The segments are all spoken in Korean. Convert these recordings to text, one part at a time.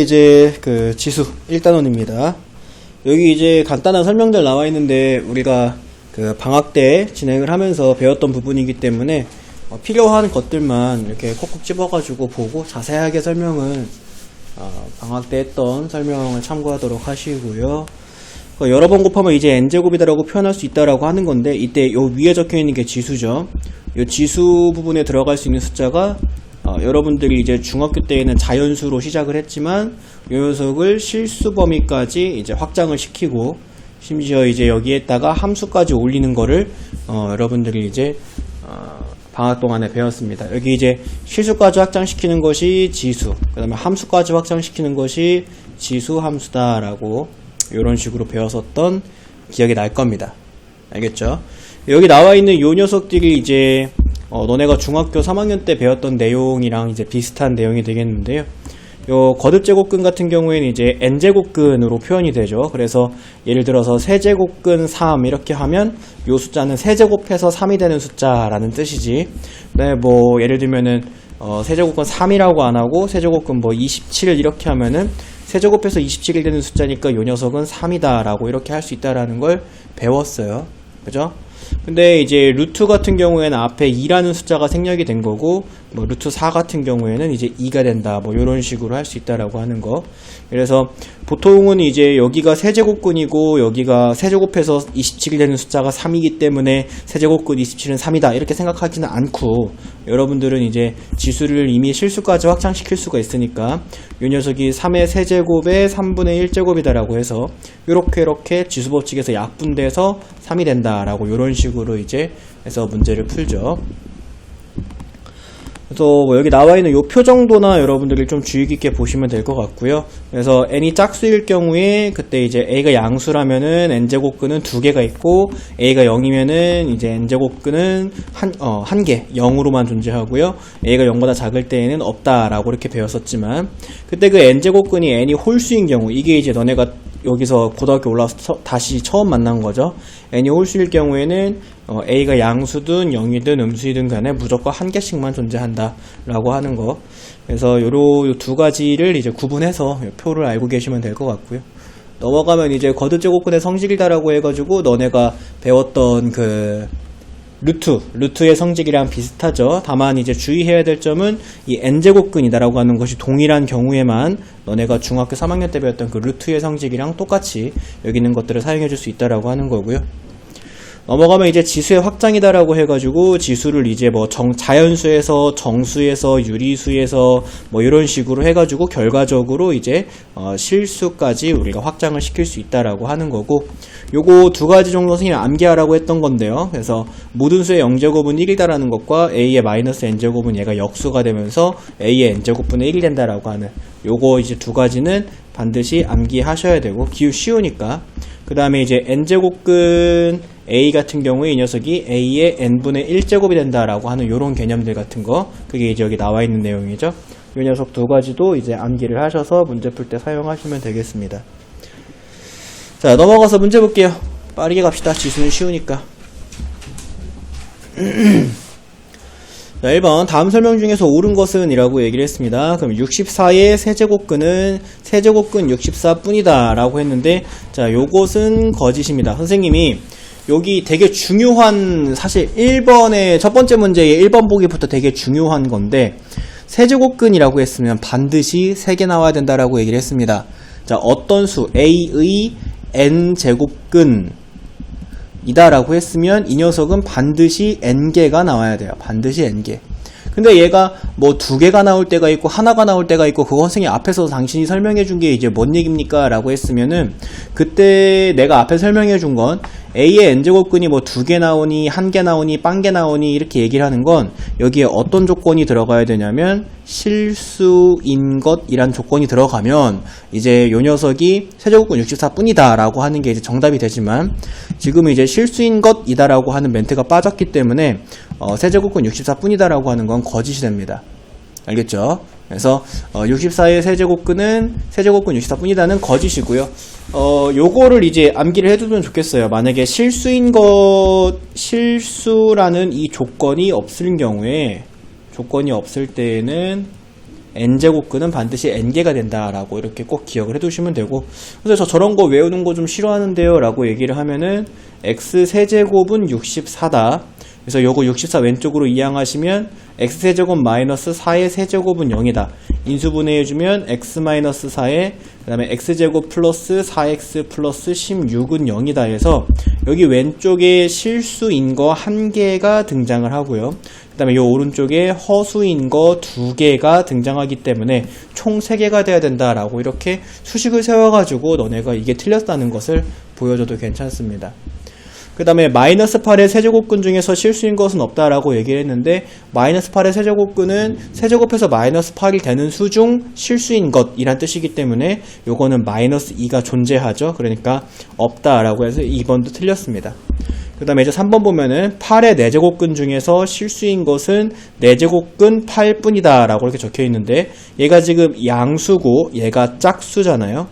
이제 그 지수 1단원입니다. 여기 이제 간단한 설명들 나와 있는데 우리가 그 방학 때 진행을 하면서 배웠던 부분이기 때문에 필요한 것들만 이렇게 콕콕 집어가지고 보고 자세하게 설명은 방학 때 했던 설명을 참고하도록 하시고요. 여러 번 곱하면 이제 n제곱이다라고 표현할 수 있다라고 하는 건데, 이때 요 위에 적혀 있는 게 지수죠. 요 지수 부분에 들어갈 수 있는 숫자가 여러분들이 이제 중학교 때에는 자연수로 시작을 했지만 이 녀석을 실수 범위까지 이제 확장을 시키고 심지어 이제 여기에다가 함수까지 올리는 거를 여러분들이 이제 방학 동안에 배웠습니다. 여기 이제 실수까지 확장시키는 것이 지수, 그 다음에 함수까지 확장시키는 것이 지수 함수다라고 이런 식으로 배웠었던 기억이 날 겁니다. 알겠죠? 여기 나와 있는 요 녀석들이 이제 너네가 중학교 3학년 때 배웠던 내용이랑 이제 비슷한 내용이 되겠는데요. 요 거듭제곱근 같은 경우에는 이제 n제곱근으로 표현이 되죠. 그래서 예를 들어서 세제곱근 3 이렇게 하면 요 숫자는 세제곱해서 3이 되는 숫자라는 뜻이지. 네, 뭐 예를 들면은 세제곱근 3이라고 안 하고 세제곱근 뭐 27 이렇게 하면은 세제곱해서 27이 되는 숫자니까 요 녀석은 3이다 라고 이렇게 할 수 있다라는 걸 배웠어요. 그죠? 근데 이제 루트 같은 경우에는 앞에 2라는 숫자가 생략이 된 거고, 뭐 루트 4 같은 경우에는 이제 2가 된다, 뭐 이런 식으로 할 수 있다라고 하는 거. 그래서 보통은 이제 여기가 세제곱근이고 여기가 세제곱해서 27이 되는 숫자가 3이기 때문에 세제곱근 27은 3이다 이렇게 생각하지는 않고, 여러분들은 이제 지수를 이미 실수까지 확장시킬 수가 있으니까 이 녀석이 3의 세제곱에 3분의 1제곱이다 라고 해서 이렇게 지수법칙에서 약분돼서 3이 된다 라고 이런 식으로 이제 해서 문제를 풀죠. 그래서 뭐 여기 나와 있는 요 표 정도나 여러분들이 좀 주의 깊게 보시면 될 것 같고요. 그래서 n이 짝수일 경우에 그때 이제 a가 양수라면은 n제곱근은 2개가 있고, a가 0이면은 이제 n제곱근은 한 개, 0으로만 존재하고요. a가 0보다 작을 때에는 없다라고 이렇게 배웠었지만, 그때 그 n제곱근이 n이 홀수인 경우, 이게 이제 너네가 여기서 고등학교 올라와서 다시 처음 만난 거죠. n이 홀수일 경우에는 a가 양수든 0이든 음수이든 간에 무조건 한 개씩만 존재한다 라고 하는 거. 그래서 요 두 가지를 이제 구분해서 표를 알고 계시면 될 것 같고요. 넘어가면 이제 거듭제곱근의 성질이다라고 해가지고 너네가 배웠던 그 루트의 성질이랑 비슷하죠. 다만 이제 주의해야 될 점은 이 n제곱근이다라고 하는 것이 동일한 경우에만 너네가 중학교 3학년 때 배웠던 그 루트의 성질이랑 똑같이 여기 있는 것들을 사용해 줄 수 있다라고 하는 거고요. 넘어가면 이제 지수의 확장이다라고 해가지고 지수를 이제 뭐 자연수에서 정수에서 유리수에서 뭐 이런 식으로 해가지고 결과적으로 이제 실수까지 우리가 확장을 시킬 수 있다라고 하는 거고, 요거 두 가지 정도 선생님이 암기하라고 했던 건데요. 그래서 모든 수의 0제곱은 1이다라는 것과 a의 마이너스 n제곱은 얘가 역수가 되면서 a의 n제곱분의 1이 된다라고 하는 요거 이제 두 가지는 반드시 암기하셔야 되고, 쉬우니까. 그 다음에 이제 n제곱근 a 같은 경우에 이 녀석이 a의 n분의 1제곱이 된다라고 하는 요런 개념들 같은 거, 그게 이제 여기 나와 있는 내용이죠. 이 녀석 두 가지도 이제 암기를 하셔서 문제 풀 때 사용하시면 되겠습니다. 자, 넘어가서 문제 볼게요. 빠르게 갑시다. 지수는 쉬우니까. 자, 1번 다음 설명 중에서 옳은 것은 이라고 얘기를 했습니다. 그럼 64의 세제곱근은 세제곱근 64뿐이다 라고 했는데, 자, 요것은 거짓입니다. 선생님이 여기 되게 중요한, 사실 1번의 첫 번째 문제의 1번 보기부터 되게 중요한 건데, 세제곱근이라고 했으면 반드시 3개 나와야 된다라고 얘기를 했습니다. 자, 어떤 수 a의 n제곱근 이다라고 했으면 이 녀석은 반드시 n개가 나와야 돼요. 반드시 n개. 근데 얘가 뭐 2개가 나올 때가 있고 하나가 나올 때가 있고, 그거 선생님 앞에서 당신이 설명해 준 게 이제 뭔 얘기입니까? 라고 했으면은, 그때 내가 앞에 설명해 준 건 a의 n제곱근이 뭐 2개 나오니 1개 나오니 빵개 나오니 이렇게 얘기를 하는 건 여기에 어떤 조건이 들어가야 되냐면 실수인 것이란 조건이 들어가면 이제 요 녀석이 세제곱근 64뿐이다 라고 하는 게 이제 정답이 되지만, 지금은 이제 실수인 것이다 라고 하는 멘트가 빠졌기 때문에 세제곱근 64뿐이다 라고 하는 건 거짓이 됩니다. 알겠죠? 그래서 64의 세제곱근은 세제곱근 64뿐이다는 거짓이고요. 요거를 이제 암기를 해두면 좋겠어요. 만약에 실수라는 이 조건이 없을 경우에, 조건이 없을 때에는 n제곱근은 반드시 n개가 된다라고 이렇게 꼭 기억을 해두시면 되고, 그래서 저런 거 외우는 거 좀 싫어하는데요 라고 얘기를 하면은 x세제곱은 64다. 그래서 요거 64 왼쪽으로 이항하시면 x세제곱 마이너스 4의 세제곱은 0이다. 인수분해해주면 x-4에 그 다음에 x제곱 플러스 4x 플러스 16은 0이다 해서 여기 왼쪽에 실수인 거 1개가 등장을 하고요. 그 다음에 요 오른쪽에 허수인 거 2개가 등장하기 때문에 총 3개가 돼야 된다라고 이렇게 수식을 세워가지고 너네가 이게 틀렸다는 것을 보여줘도 괜찮습니다. 그 다음에 마이너스 8의 세제곱근 중에서 실수인 것은 없다라고 얘기를 했는데, 마이너스 8의 세제곱근은 세제곱해서 마이너스 8이 되는 수 중 실수인 것이란 뜻이기 때문에 요거는 마이너스 2가 존재하죠. 그러니까 없다라고 해서 2번도 틀렸습니다. 그 다음에 이제 3번 보면은 8의 4제곱근 중에서 실수인 것은 4제곱근 8뿐이다 라고 이렇게 적혀 있는데, 얘가 지금 양수고 얘가 짝수잖아요.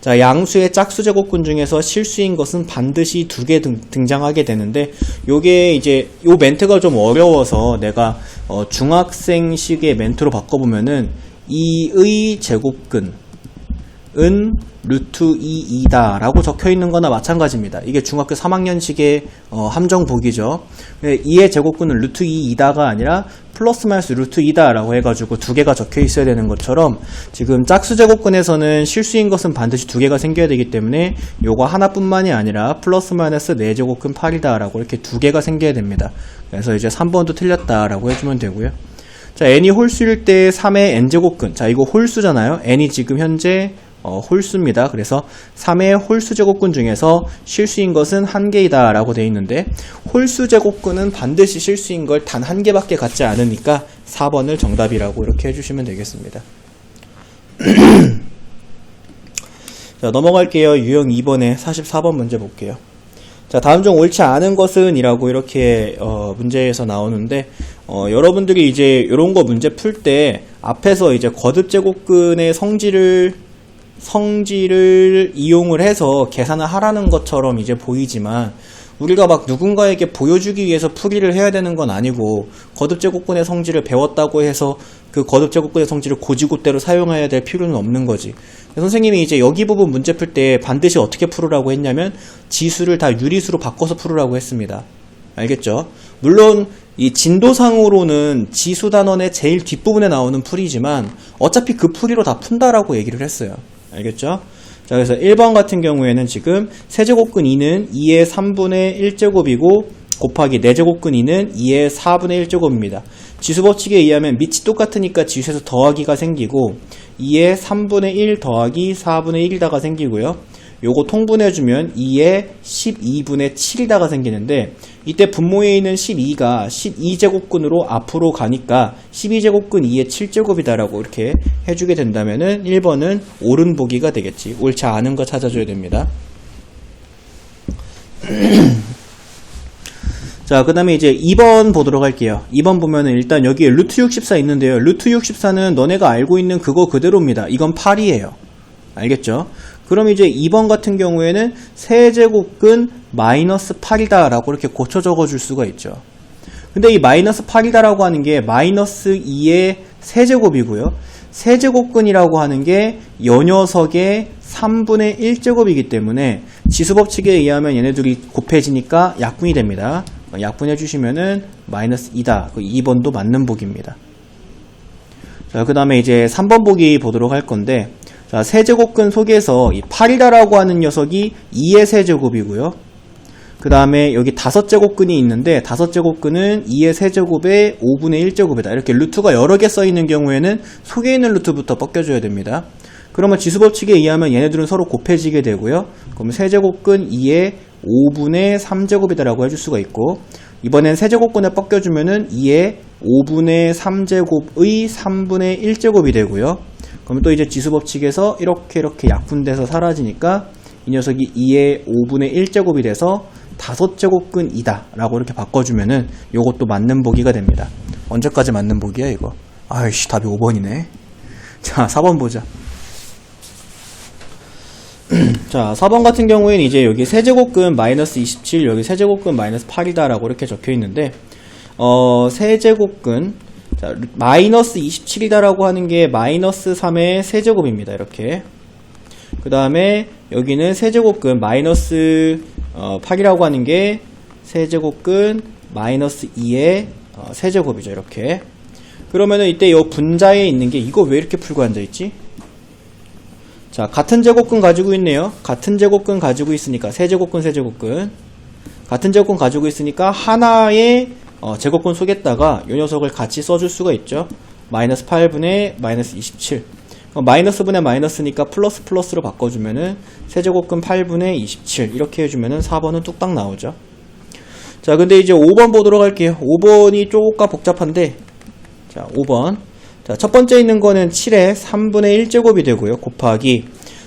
자, 양수의 짝수 제곱근 중에서 실수인 것은 반드시 2개 등장하게 되는데, 요게 이제 요 멘트가 좀 어려워서 내가 중학생식의 멘트로 바꿔보면은 2의 제곱근은 루트 2이다 라고 적혀있는 거나 마찬가지입니다. 이게 중학교 3학년식의 함정보기죠. 2의 제곱근은 루트 2이다가 아니라 플러스 마이너스 루트 2다 라고 해가지고 2개가 적혀 있어야 되는 것처럼, 지금 짝수 제곱근에서는 실수인 것은 반드시 2개가 생겨야 되기 때문에 요거 하나뿐만이 아니라 플러스 마이너스 4제곱근 8이다 라고 이렇게 2개가 생겨야 됩니다. 그래서 이제 3번도 틀렸다 라고 해주면 되고요. 자, n이 홀수일 때 3의 n제곱근, 자 이거 홀수잖아요. n이 지금 현재 홀수입니다. 그래서 3의 홀수 제곱근 중에서 실수인 것은 1개이다 라고 되어 있는데, 홀수 제곱근은 반드시 실수인 걸 단 1개밖에 갖지 않으니까 4번을 정답이라고 이렇게 해주시면 되겠습니다. 자, 넘어갈게요. 유형 2번에 44번 문제 볼게요. 자, 다음 중 옳지 않은 것은 이라고 이렇게 문제에서 나오는데, 여러분들이 이제 이런 거 문제 풀 때 앞에서 이제 거듭 제곱근의 성질을 이용을 해서 계산을 하라는 것처럼 이제 보이지만, 우리가 막 누군가에게 보여주기 위해서 풀이를 해야 되는 건 아니고, 거듭제곱근의 성질을 배웠다고 해서 그 거듭제곱근의 성질을 고지고대로 사용해야 될 필요는 없는 거지. 선생님이 이제 여기 부분 문제 풀 때 반드시 어떻게 풀으라고 했냐면 지수를 다 유리수로 바꿔서 풀으라고 했습니다. 알겠죠? 물론 이 진도상으로는 지수 단원의 제일 뒷부분에 나오는 풀이지만 어차피 그 풀이로 다 푼다라고 얘기를 했어요. 알겠죠? 자, 그래서 1번 같은 경우에는 지금 세제곱근 2는 2의 3분의 1제곱이고 곱하기 4제곱근 2는 2의 4분의 1제곱입니다. 지수법칙에 의하면 밑이 똑같으니까 지수에서 더하기가 생기고 2의 3분의 1 더하기 4분의 1이다가 생기고요. 요거 통분해주면 2의 12분의 7이다가 생기는데, 이때 분모에 있는 12가 12제곱근으로 앞으로 가니까 12제곱근 2의 7제곱이다라고 이렇게 해주게 된다면은 1번은 옳은 보기가 되겠지. 옳지 않은 거 찾아줘야 됩니다. 자, 그 다음에 이제 2번 보도록 할게요. 2번 보면은 일단 여기에 루트 64 있는데요. 루트 64는 너네가 알고 있는 그거 그대로입니다. 이건 8이에요. 알겠죠? 그럼 이제 2번 같은 경우에는 세제곱근 마이너스 8이다 라고 이렇게 고쳐 적어줄 수가 있죠. 근데 이 마이너스 8이다 라고 하는 게 마이너스 2의 세제곱이고요. 세제곱근이라고 하는 게 요 녀석의 3분의 1제곱이기 때문에 지수법칙에 의하면 얘네들이 곱해지니까 약분이 됩니다. 약분해 주시면은 마이너스 2다. 2번도 맞는 보기입니다. 자, 그 다음에 이제 3번 보기 보도록 할 건데, 자, 세제곱근 속에서 이 8이다라고 하는 녀석이 2의 세제곱이고요. 그 다음에 여기 5제곱근이 있는데 5제곱근은 2의 세제곱에 5분의 1제곱이다. 이렇게 루트가 여러 개 써있는 경우에는 속에 있는 루트부터 벗겨줘야 됩니다. 그러면 지수법칙에 의하면 얘네들은 서로 곱해지게 되고요. 그러면 세제곱근 2의 5분의 3제곱이다라고 해줄 수가 있고, 이번엔 세제곱근을 벗겨주면은 2의 5분의 3제곱의 3분의 1제곱이 되고요. 그러면 또 이제 지수법칙에서 이렇게 약분돼서 사라지니까 이 녀석이 2의 5분의 1제곱이 돼서 5제곱근이다 라고 이렇게 바꿔주면은 요것도 맞는 보기가 됩니다. 언제까지 맞는 보기야 이거? 아이씨, 답이 5번이네. 자, 4번 보자. 자, 4번 같은 경우에는 이제 여기 세제곱근 마이너스 27, 여기 세제곱근 마이너스 8이다 라고 이렇게 적혀 있는데, 세제곱근, 자, 마이너스 27이다라고 하는 게 마이너스 3의 세제곱입니다. 이렇게. 그 다음에 여기는 세제곱근 마이너스 8이라고 하는 게 세제곱근 마이너스 2의 세제곱이죠. 이렇게. 그러면은 이때 이 분자에 있는 게 이거 왜 이렇게 풀고 앉아있지? 자, 같은 제곱근 가지고 있네요. 같은 제곱근 가지고 있으니까 세제곱근 세제곱근 같은 제곱근 가지고 있으니까 하나의 제곱근 속에다가 이 녀석을 같이 써줄 수가 있죠. 마이너스 8분의 마이너스 27 마이너스분의 마이너스니까 플러스 플러스로 바꿔주면은 세제곱근 8분의 27 이렇게 해주면은 4번은 뚝딱 나오죠. 자, 근데 이제 5번 보도록 할게요. 5번이 조금 복잡한데, 자, 5번. 자, 첫 번째 있는 거는 7의 3분의 1제곱이 되고요. 곱하기.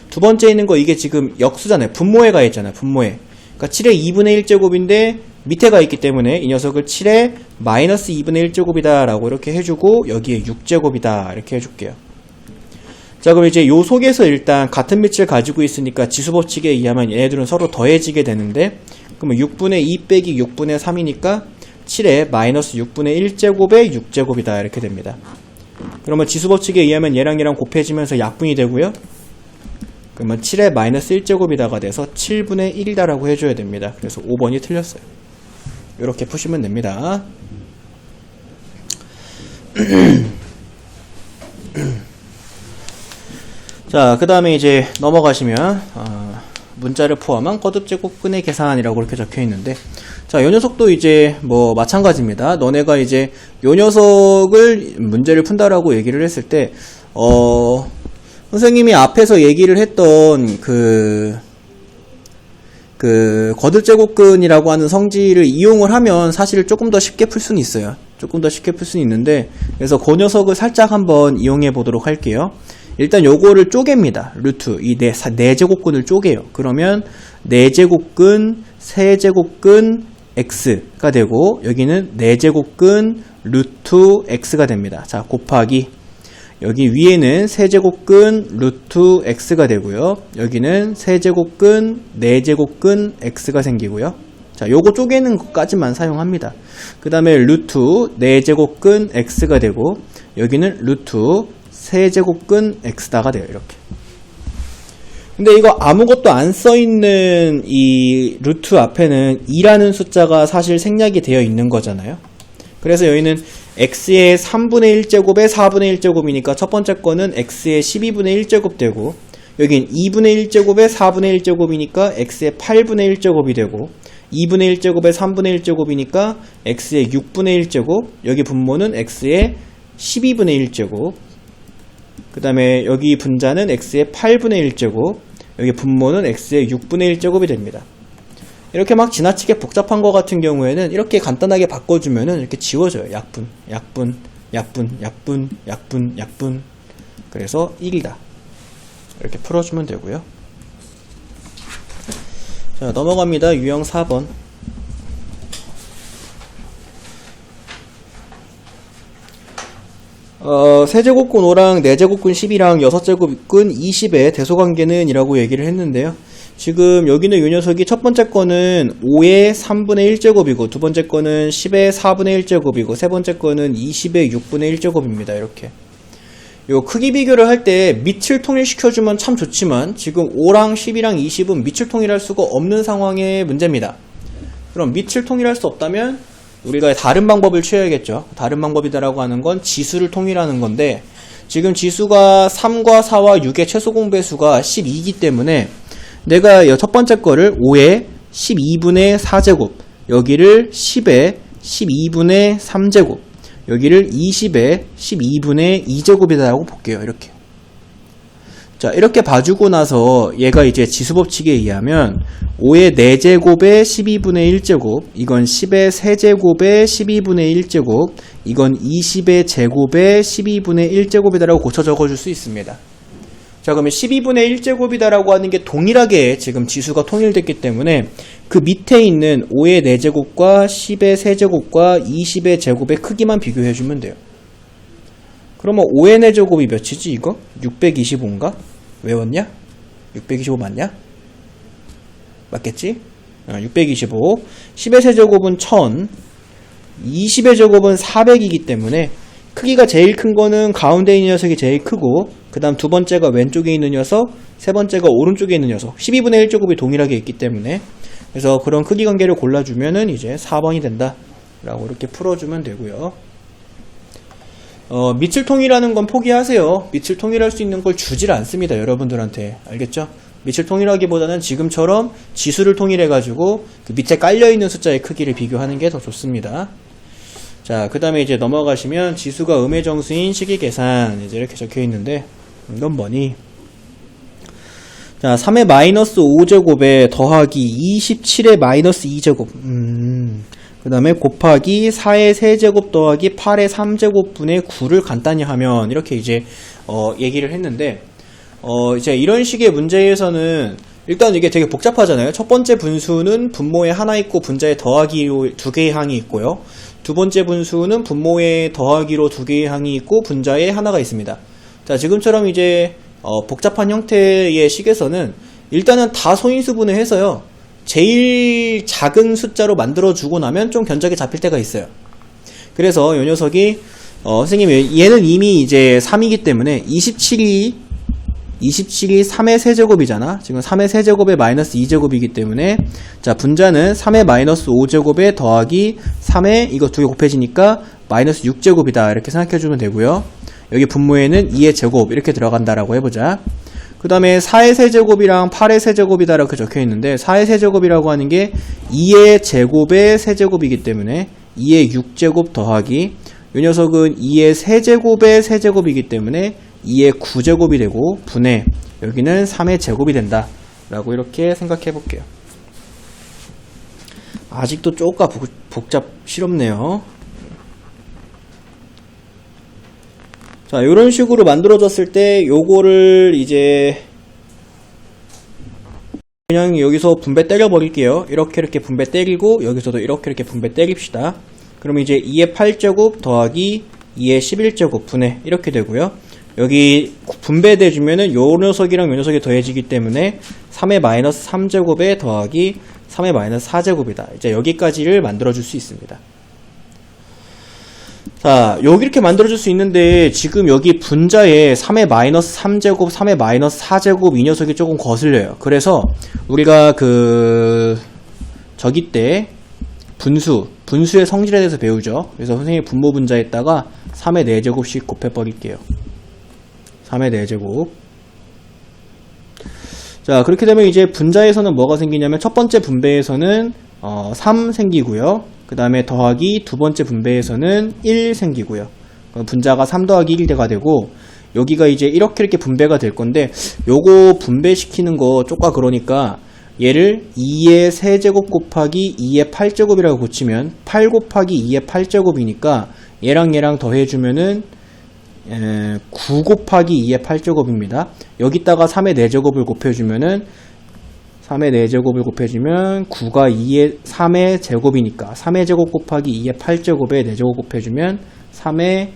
두 번째 있는 거 이게 지금 역수잖아요. 분모에 가 있잖아요. 분모에. 그러니까 7의 2분의 1제곱인데 밑에 가 있기 때문에 이 녀석을 7의 마이너스 2분의 1제곱이다 라고 이렇게 해주고 여기에 6제곱이다 이렇게 해줄게요. 자, 그럼 이제 요 속에서 일단 같은 밑을 가지고 있으니까 지수법칙에 의하면 얘네들은 서로 더해지게 되는데, 그러면 6분의 2 빼기 6분의 3이니까 7의 마이너스 6분의 1제곱의 6제곱이다 이렇게 됩니다. 그러면 지수법칙에 의하면 얘랑 얘랑 곱해지면서 약분이 되고요. 그러면 7의 마이너스 1제곱이다가 돼서 7분의 1이다 라고 해줘야 됩니다. 그래서 5번이 틀렸어요. 이렇게 푸시면 됩니다. 자, 그 다음에 이제 넘어가시면 문자를 포함한 거듭제곱근의 계산이라고 이렇게 적혀 있는데, 자, 요 녀석도 이제 뭐 마찬가지입니다. 너네가 이제 요 녀석을 문제를 푼다라고 얘기를 했을 때 선생님이 앞에서 얘기를 했던 그 거듭제곱근이라고 하는 성질을 이용을 하면 사실 조금 더 쉽게 풀 수는 있어요. 조금 더 쉽게 풀 수는 있는데, 그래서 그 녀석을 살짝 한번 이용해 보도록 할게요. 일단 요거를 쪼갭니다. 루트 이 네 제곱근을 쪼개요. 그러면 4제곱근 세제곱근 x가 되고 여기는 4제곱근 루트 x가 됩니다. 자, 곱하기 여기 위에는 세제곱근 루트 x가 되고요. 여기는 세제곱근 4제곱근 x가 생기고요. 자, 요거 쪼개는 것까지만 사용합니다. 그 다음에 루트 4제곱근 x가 되고 여기는 루트 세제곱근 x다가 돼요. 이렇게. 근데 이거 아무것도 안 써있는 이 루트 앞에는 2라는 숫자가 사실 생략이 되어 있는 거잖아요. 그래서 여기는 x의 3분의 1제곱에 4분의 1제곱이니까 첫 번째 거는 x의 12분의 1제곱 되고, 여긴 2분의 1제곱에 4분의 1제곱이니까 x의 8분의 1제곱이 되고, 2분의 1제곱에 3분의 1제곱이니까 x의 6분의 1제곱, 여기 분모는 x의 12분의 1제곱, 그 다음에 여기 분자는 x의 8분의 1제곱, 여기 분모는 x의 6분의 1제곱이 됩니다. 이렇게 막 지나치게 복잡한 거 같은 경우에는 이렇게 간단하게 바꿔주면은 이렇게 지워져요. 약분, 약분, 약분, 약분, 약분, 약분. 그래서 1이다. 이렇게 풀어주면 되고요. 자, 넘어갑니다. 유형 4번. 세제곱근 5랑 4제곱근 10이랑 6제곱근 20의 대소관계는 이라고 얘기를 했는데요. 지금 여기는 이 녀석이 첫 번째 거는 5의 3분의 1제곱이고 두 번째 거는 10의 4분의 1제곱이고 세 번째 거는 20의 6분의 1제곱입니다. 이렇게. 요 크기 비교를 할 때 밑을 통일시켜주면 참 좋지만 지금 5랑 10이랑 20은 밑을 통일할 수가 없는 상황의 문제입니다. 그럼 밑을 통일할 수 없다면 우리가 다른 방법을 취해야겠죠. 다른 방법이다라고 하는 건 지수를 통일하는 건데, 지금 지수가 3과 4와 6의 최소 공배수가 12이기 때문에 내가 첫 번째 거를 5의 12분의 4제곱, 여기를 10의 12분의 3제곱, 여기를 20의 12분의 2제곱이다라고 볼게요. 이렇게. 자, 이렇게 봐주고 나서 얘가 이제 지수법칙에 의하면 5의 4제곱의 12분의 1제곱, 이건 10의 세제곱의 12분의 1제곱, 이건 20의 제곱의 12분의 1제곱이다라고 고쳐 적어줄 수 있습니다. 자, 그러면 12분의 1제곱이다라고 하는 게 동일하게 지금 지수가 통일됐기 때문에 그 밑에 있는 5의 4제곱과 10의 세제곱과 20의 제곱의 크기만 비교해주면 돼요. 그러면 5의 4제곱이 몇이지 이거? 625인가? 외웠냐? 625 맞냐? 맞겠지? 625. 10의 세제곱은 1000, 20의 제곱은 400이기 때문에 크기가 제일 큰 거는 가운데 있는 녀석이 제일 크고, 그 다음 두 번째가 왼쪽에 있는 녀석, 세 번째가 오른쪽에 있는 녀석. 12분의 1제곱이 동일하게 있기 때문에, 그래서 그런 크기 관계를 골라주면은 이제 4번이 된다 라고 이렇게 풀어주면 되고요. 밑을 통일하는 건 포기하세요. 밑을 통일할 수 있는 걸 주질 않습니다, 여러분들한테. 알겠죠? 밑을 통일하기보다는 지금처럼 지수를 통일해가지고 그 밑에 깔려있는 숫자의 크기를 비교하는 게 더 좋습니다. 자, 그 다음에 이제 넘어가시면 지수가 음의 정수인 식의 계산, 이제 이렇게 적혀 있는데, 이건 뭐니? 자, 3의 마이너스 5제곱에 더하기 27의 마이너스 2제곱. 그 다음에 곱하기 4의 세제곱 더하기 8의 3제곱 분의 9를 간단히 하면, 이렇게 이제, 얘기를 했는데, 이제 이런 식의 문제에서는, 일단 이게 되게 복잡하잖아요. 첫 번째 분수는 분모에 하나 있고 분자에 더하기로 두 개의 항이 있고요. 두 번째 분수는 분모에 더하기로 두 개의 항이 있고 분자에 하나가 있습니다. 자, 지금처럼 이제 복잡한 형태의 식에서는 일단은 다 소인수분해 해서요, 제일 작은 숫자로 만들어주고 나면 좀 견적이 잡힐 때가 있어요. 그래서 이 녀석이 선생님 얘는 이미 이제 3이기 때문에 27이 3의 세제곱이잖아. 지금 3의 세제곱에 마이너스 2제곱이기 때문에, 자, 분자는 3의 마이너스 5제곱에 더하기 3의 이거 두 개 곱해지니까 마이너스 6제곱이다 이렇게 생각해주면 되고요. 여기 분모에는 2의 제곱 이렇게 들어간다라고 해보자. 그 다음에 4의 세제곱이랑 8의 세제곱이다 이렇게 적혀있는데, 4의 세제곱이라고 하는 게 2의 제곱의 세제곱이기 때문에 2의 6제곱 더하기, 이 녀석은 2의 세제곱의 세제곱이기 때문에 2의 9제곱이 되고, 분의 여기는 3의 제곱이 된다 라고 이렇게 생각해 볼게요. 아직도 쪼까 복잡스럽네요. 자, 요런 식으로 만들어졌을 때 요거를 이제 그냥 여기서 분배 때려 버릴게요. 이렇게 분배 때리고, 여기서도 이렇게 분배 때립시다. 그럼 이제 2의 8제곱 더하기 2의 11제곱 분의 이렇게 되고요. 여기 분배돼 주면은 요 녀석이랑 요 녀석이 더해지기 때문에 3의 마이너스 3제곱에 더하기 3의 마이너스 4제곱이다. 이제 여기까지를 만들어줄 수 있습니다. 자, 여기 이렇게 만들어줄 수 있는데, 지금 여기 분자에 3의 마이너스 3제곱, 3의 마이너스 4제곱 이 녀석이 조금 거슬려요. 그래서 우리가 저기 때 분수의 성질에 대해서 배우죠. 그래서 선생님이 분모 분자에다가 3의 4제곱씩 곱해버릴게요. 3의 4제곱. 자, 그렇게 되면 이제 분자에서는 뭐가 생기냐면, 첫 번째 분배에서는 3 생기고요. 그 다음에 더하기 두 번째 분배에서는 1 생기고요. 그럼 분자가 3 더하기 1이 되고, 여기가 이제 이렇게 분배가 될 건데, 요거 분배시키는 거 쪼까 그러니까 얘를 2의 세제곱 곱하기 2의 8제곱이라고 고치면 8 곱하기 2의 8제곱이니까 얘랑 얘랑 더해주면은 9 곱하기 2의 8제곱입니다. 여기다가 3의 4제곱을 곱해주면은 3의 4제곱을 곱해주면 9가 3의 제곱이니까 3의 제곱 곱하기 2의 8제곱에 4제곱 곱해주면 3의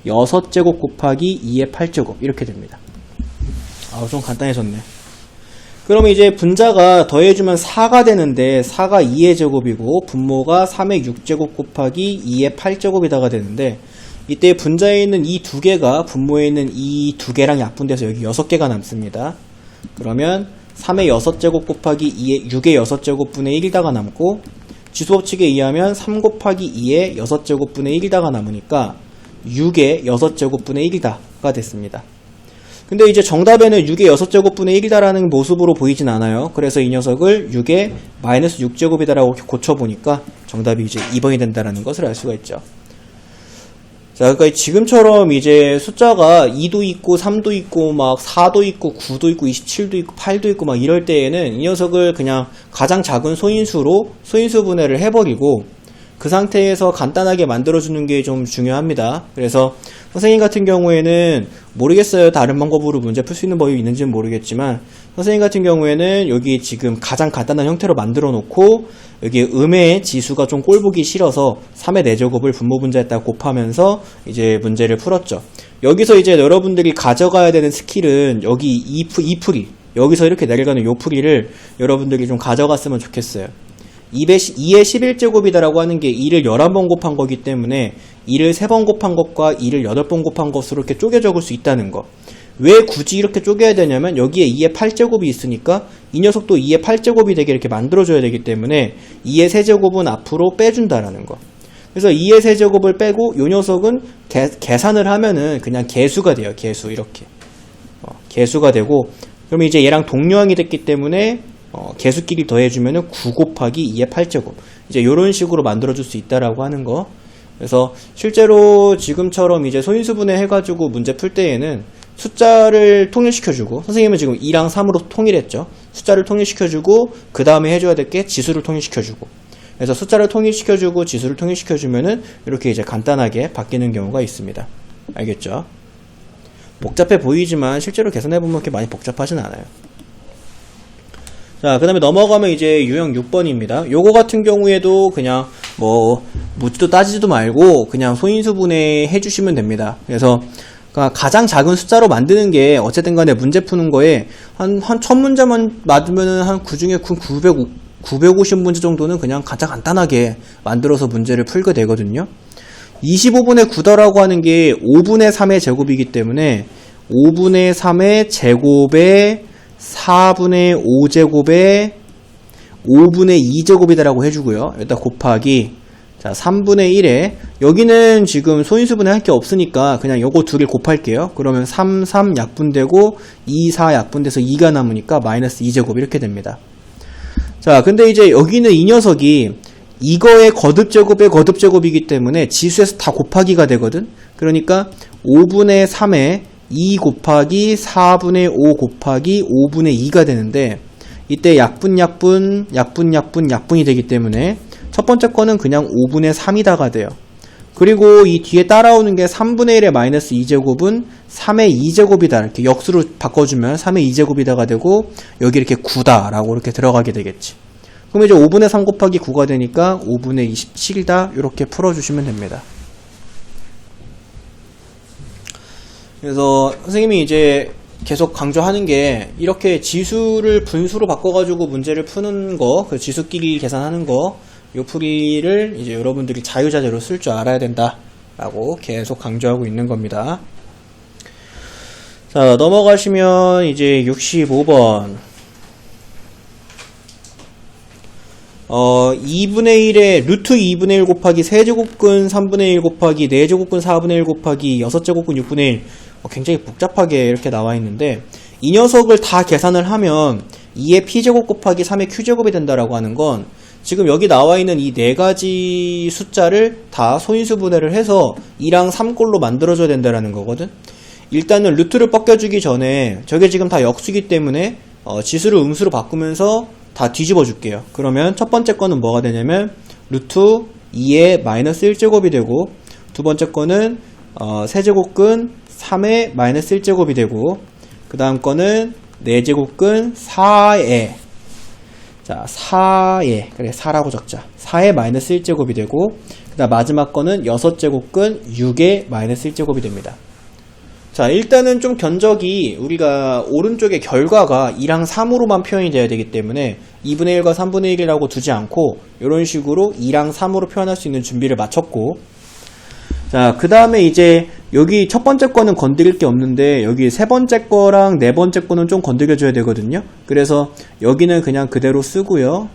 6제곱 곱하기 2의 8제곱 이렇게 됩니다. 좀 간단해졌네. 그러면 이제 분자가 더해주면 4가 되는데, 4가 2의 제곱이고 분모가 3의 6제곱 곱하기 2의 8제곱이다가 되는데, 이때 분자에 있는 이 두 개가 분모에 있는 이 두 개랑 약분돼서 여기 6개가 남습니다. 그러면 3의 6제곱 곱하기 6의 6제곱 분의 1이다가 남고, 지수법칙에 의하면 3 곱하기 2의 6제곱 분의 1이다가 남으니까 6의 6제곱 분의 1이다가 됐습니다. 근데 이제 정답에는 6의 6제곱 분의 1이다라는 모습으로 보이진 않아요. 그래서 이 녀석을 6의 마이너스 6제곱이다라고 고쳐보니까 정답이 이제 2번이 된다라는 것을 알 수가 있죠. 자, 그러니까 지금처럼 이제 숫자가 2도 있고 3도 있고 막 4도 있고 9도 있고 27도 있고 8도 있고 막 이럴 때에는 이 녀석을 그냥 가장 작은 소인수로 소인수 분해를 해버리고, 그 상태에서 간단하게 만들어주는 게 좀 중요합니다. 그래서 선생님 같은 경우에는 모르겠어요. 다른 방법으로 문제 풀 수 있는 법이 있는지는 모르겠지만, 선생님 같은 경우에는 여기 지금 가장 간단한 형태로 만들어 놓고, 여기 음의 지수가 좀 꼴보기 싫어서 3의 4제곱을 분모분자에다가 곱하면서 이제 문제를 풀었죠. 여기서 이제 여러분들이 가져가야 되는 스킬은 여기 이 풀이, 여기서 이렇게 내려가는 요 풀이를 여러분들이 좀 가져갔으면 좋겠어요. 2의 11제곱이다라고 하는 게 2를 11번 곱한 거기 때문에 2를 3번 곱한 것과 2를 8번 곱한 것으로 이렇게 쪼개 적을 수 있다는 거. 왜 굳이 이렇게 쪼개야 되냐면 여기에 2의 8제곱이 있으니까 이 녀석도 2의 8제곱이 되게 이렇게 만들어줘야 되기 때문에 2의 세제곱은 앞으로 빼준다라는 거. 그래서 2의 세제곱을 빼고 이 녀석은 계산을 하면은 그냥 개수가 돼요. 개수 이렇게 개수가 되고, 그러면 이제 얘랑 동료항이 됐기 때문에 개수끼리 더해주면은 9 곱하기 2의 8제곱 이제 요런 식으로 만들어줄 수 있다라고 하는 거. 그래서 실제로 지금처럼 이제 소인수분해 해가지고 문제 풀 때에는 숫자를 통일시켜주고, 선생님은 지금 2랑 3으로 통일했죠. 숫자를 통일시켜주고 그 다음에 해줘야 될 게 지수를 통일시켜주고, 그래서 숫자를 통일시켜주고 지수를 통일시켜주면은 이렇게 이제 간단하게 바뀌는 경우가 있습니다. 알겠죠? 복잡해 보이지만 실제로 계산해보면 그렇게 많이 복잡하진 않아요. 자, 그 다음에 넘어가면 이제 유형 6번입니다. 요거 같은 경우에도 그냥 뭐 묻지도 따지지도 말고 그냥 소인수분해 해주시면 됩니다. 그래서 가장 작은 숫자로 만드는 게 어쨌든 간에 문제 푸는 거에 한 1000문제만 맞으면은 한 그 중에 950문제 정도는 그냥 가장 간단하게 만들어서 문제를 풀게 되거든요. 25분의 9더라고 하는 게 5분의 3의 제곱이기 때문에 5분의 3의 제곱에 4분의 5제곱에 5분의 2제곱이다라고 해주고요. 여기다 곱하기, 자, 3분의 1에, 여기는 지금 소인수분해 할 게 없으니까 그냥 요거 두 개 곱할게요. 그러면 3, 3 약분되고 2, 4 약분돼서 2가 남으니까 마이너스 2제곱 이렇게 됩니다. 자, 근데 이제 여기는 이 녀석이 이거의 거듭제곱의 거듭제곱이기 때문에 지수에서 다 곱하기가 되거든. 그러니까 5분의 3에 2 곱하기 4분의 5 곱하기 5분의 2가 되는데, 이때 약분이 되기 때문에 첫 번째 거는 그냥 5분의 3이다가 돼요. 그리고 이 뒤에 따라오는 게 3분의 1의 마이너스 2제곱은 3의 2제곱이다. 이렇게 역수로 바꿔주면 3의 2제곱이다가 되고, 여기 이렇게 9다라고 이렇게 들어가게 되겠지. 그럼 이제 5분의 3 곱하기 9가 되니까 5분의 27이다. 이렇게 풀어주시면 됩니다. 그래서 선생님이 이제 계속 강조하는 게 이렇게 지수를 분수로 바꿔가지고 문제를 푸는 거, 그 지수끼리 계산하는 거, 요 풀이를 이제 여러분들이 자유자재로 쓸 줄 알아야 된다라고 계속 강조하고 있는 겁니다. 자, 넘어가시면 이제 65번. 2분의 1에 루트 2분의 1 곱하기 세제곱근 3분의 1 곱하기 4제곱근 4분의 1 곱하기 6제곱근 6분의 1. 굉장히 복잡하게 이렇게 나와 있는데, 이 녀석을 다 계산을 하면 2의 p제곱 곱하기 3의 q제곱이 된다라고 하는 건, 지금 여기 나와 있는 이 네 가지 숫자를 다 소인수분해를 해서 2랑 3꼴로 만들어줘야 된다라는 거거든. 일단은 루트를 벗겨주기 전에 저게 지금 다 역수기 때문에 지수를 음수로 바꾸면서 다 뒤집어 줄게요. 그러면 첫 번째 거는 뭐가 되냐면 루트 2의 마이너스 1제곱이 되고, 두 번째 거는 세제곱근 3의 마이너스 1제곱이 되고, 그 다음 거는 4제곱근 4의, 자, 4의, 그래 4라고 적자. 4의 마이너스 1제곱이 되고, 그 다음 마지막 거는 6제곱근 6의 마이너스 1제곱이 됩니다. 자, 일단은 좀 견적이 우리가 오른쪽에 결과가 2랑 3으로만 표현이 돼야 되기 때문에 2분의 1과 3분의 1이라고 두지 않고 이런 식으로 2랑 3으로 표현할 수 있는 준비를 마쳤고, 자, 그 다음에 이제 여기 첫 번째 거는 건드릴 게 없는데 여기 세 번째 거랑 네 번째 거는 좀 건드려줘야 되거든요. 그래서 여기는 그냥 그대로 쓰고요.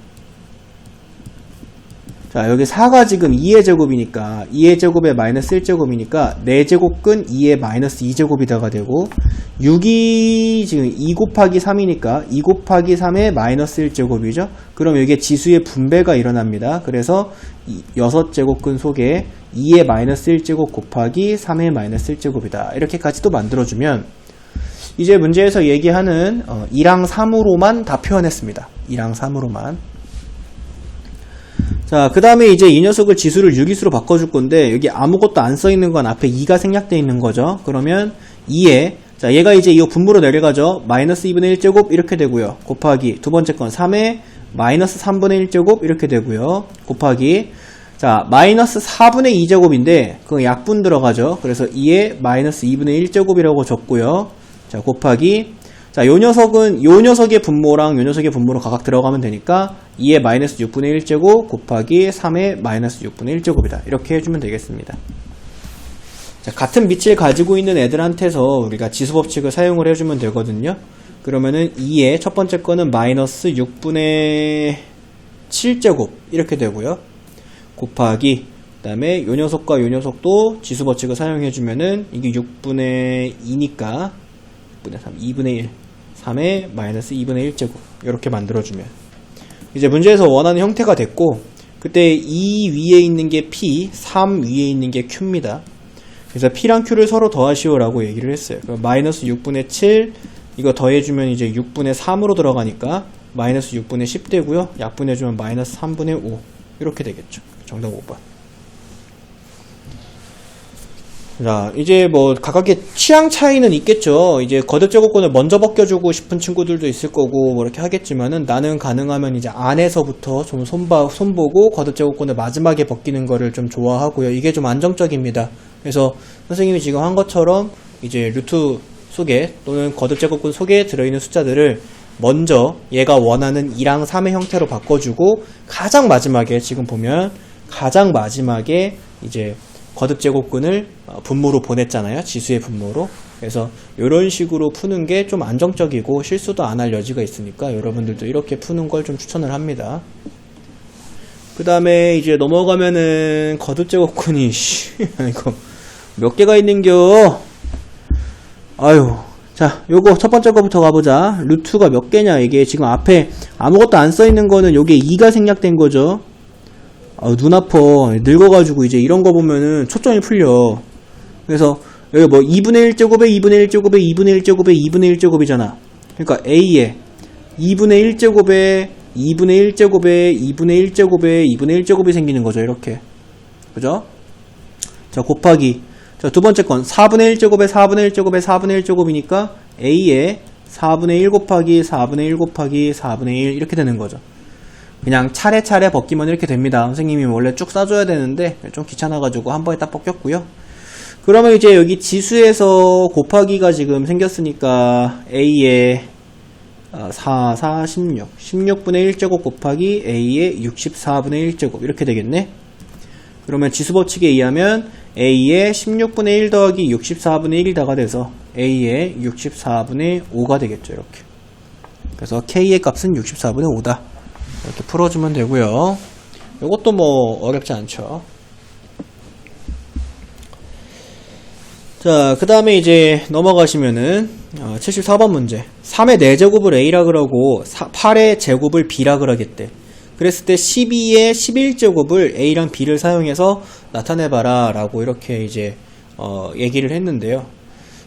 자, 여기 4가 지금 2의 제곱이니까 2의 제곱에 마이너스 1제곱이니까 4제곱근 2의 마이너스 2제곱이다가 되고, 6이 지금 2 곱하기 3이니까 2 곱하기 3의 마이너스 1제곱이죠. 그럼 여기에 지수의 분배가 일어납니다. 그래서 6제곱근 속에 2의 마이너스 1제곱 곱하기 3의 마이너스 1제곱이다. 이렇게까지도 만들어주면 이제 문제에서 얘기하는 2랑 3으로만 다 표현했습니다. 2랑 3으로만. 자, 그 다음에 이제 이 녀석을 지수를 유기수로 바꿔줄 건데, 여기 아무것도 안 써있는 건 앞에 2가 생략되어 있는 거죠. 그러면 2에, 자, 얘가 이제 이거 분모로 내려가죠. 마이너스 2분의 1제곱 이렇게 되고요. 곱하기, 두 번째 건 3에 마이너스 3분의 1제곱 이렇게 되고요. 곱하기, 자, 마이너스 4분의 2제곱인데, 그거 약분 들어가죠. 그래서 2에 마이너스 2분의 1제곱이라고 적고요. 자, 곱하기, 자, 요 녀석의 분모랑 요 녀석의 분모로 각각 들어가면 되니까 2의 마이너스 6분의 1제곱 곱하기 3의 마이너스 6분의 1제곱이다. 이렇게 해주면 되겠습니다. 자, 같은 밑을 가지고 있는 애들한테서 우리가 지수법칙을 사용을 해주면 되거든요. 그러면은 2의 첫 번째 거는 마이너스 6분의 7제곱 이렇게 되고요. 곱하기 그 다음에 요 녀석과 요 녀석도 지수법칙을 사용해주면은 이게 6분의 2니까 6분의 3, 2분의 1 3의 마이너스 2분의 1제곱 이렇게 만들어주면 이제 문제에서 원하는 형태가 됐고, 그때 2 위에 있는 게 P, 3 위에 있는 게 Q입니다. 그래서 P랑 Q를 서로 더하시오라고 얘기를 했어요. 그럼 마이너스 6분의 7 이거 더해주면 이제 6분의 3으로 들어가니까 마이너스 6분의 10 되고요. 약분해주면 마이너스 3분의 5 이렇게 되겠죠. 정답 5번. 자, 이제 뭐 각각의 취향 차이는 있겠죠. 이제 거듭제곱권을 먼저 벗겨주고 싶은 친구들도 있을 거고 뭐 이렇게 하겠지만은, 나는 가능하면 이제 안에서부터 좀 손보고 거듭제곱권을 마지막에 벗기는 거를 좀 좋아하고요. 이게 좀 안정적입니다. 그래서 선생님이 지금 한 것처럼 이제 루트 속에 또는 거듭제곱권 속에 들어있는 숫자들을 먼저 얘가 원하는 2랑 3의 형태로 바꿔주고, 가장 마지막에 지금 보면 가장 마지막에 이제 거듭제곱근을 분모로 보냈잖아요. 지수의 분모로. 그래서 이런 식으로 푸는 게 좀 안정적이고 실수도 안 할 여지가 있으니까 여러분들도 이렇게 푸는 걸 좀 추천을 합니다. 그 다음에 이제 넘어가면은 거듭제곱근이 이거 몇 개가 있는겨? 아유. 자, 요거 첫 번째 거부터 가보자. 루트가 몇 개냐? 이게 지금 앞에 아무것도 안 써있는 거는 요게 2가 생략된 거죠. 눈 아파. 늙어가지고 이제 이런 거 보면은 초점이 풀려. 그래서 여기 뭐 2분의 1제곱에 2분의 1제곱에 2분의 1제곱에 2분의 1제곱이잖아. 그러니까 A에 2분의 1제곱에 2분의 1제곱에 2분의 1제곱에 2분의 1제곱이 생기는 거죠. 이렇게. 그죠? 자, 곱하기. 자, 두 번째 건 4분의 1제곱에 4분의 1제곱에 4분의 1제곱이니까 A에 4분의 1 곱하기 4분의 1 곱하기 4분의 1 이렇게 되는 거죠. 그냥 차례차례 벗기면 이렇게 됩니다. 선생님이 원래 쭉 싸줘야 되는데 좀 귀찮아가지고 한 번에 딱 벗겼고요. 그러면 이제 여기 지수에서 곱하기가 지금 생겼으니까 A에 4, 4, 16 16분의 1제곱 곱하기 A에 64분의 1제곱 이렇게 되겠네. 그러면 지수법칙에 의하면 A에 16분의 1 더하기 64분의 1이 다가 돼서 A에 64분의 5가 되겠죠. 이렇게. 그래서 K의 값은 64분의 5다. 이렇게 풀어주면 되고요. 이것도 뭐 어렵지 않죠. 자, 그 다음에 이제 넘어가시면은 74번 문제. 3의 4제곱을 A라 그러고 8의 제곱을 B라 그러겠대. 그랬을 때 12의 11제곱을 A랑 B를 사용해서 나타내봐라 라고 이렇게 이제 얘기를 했는데요.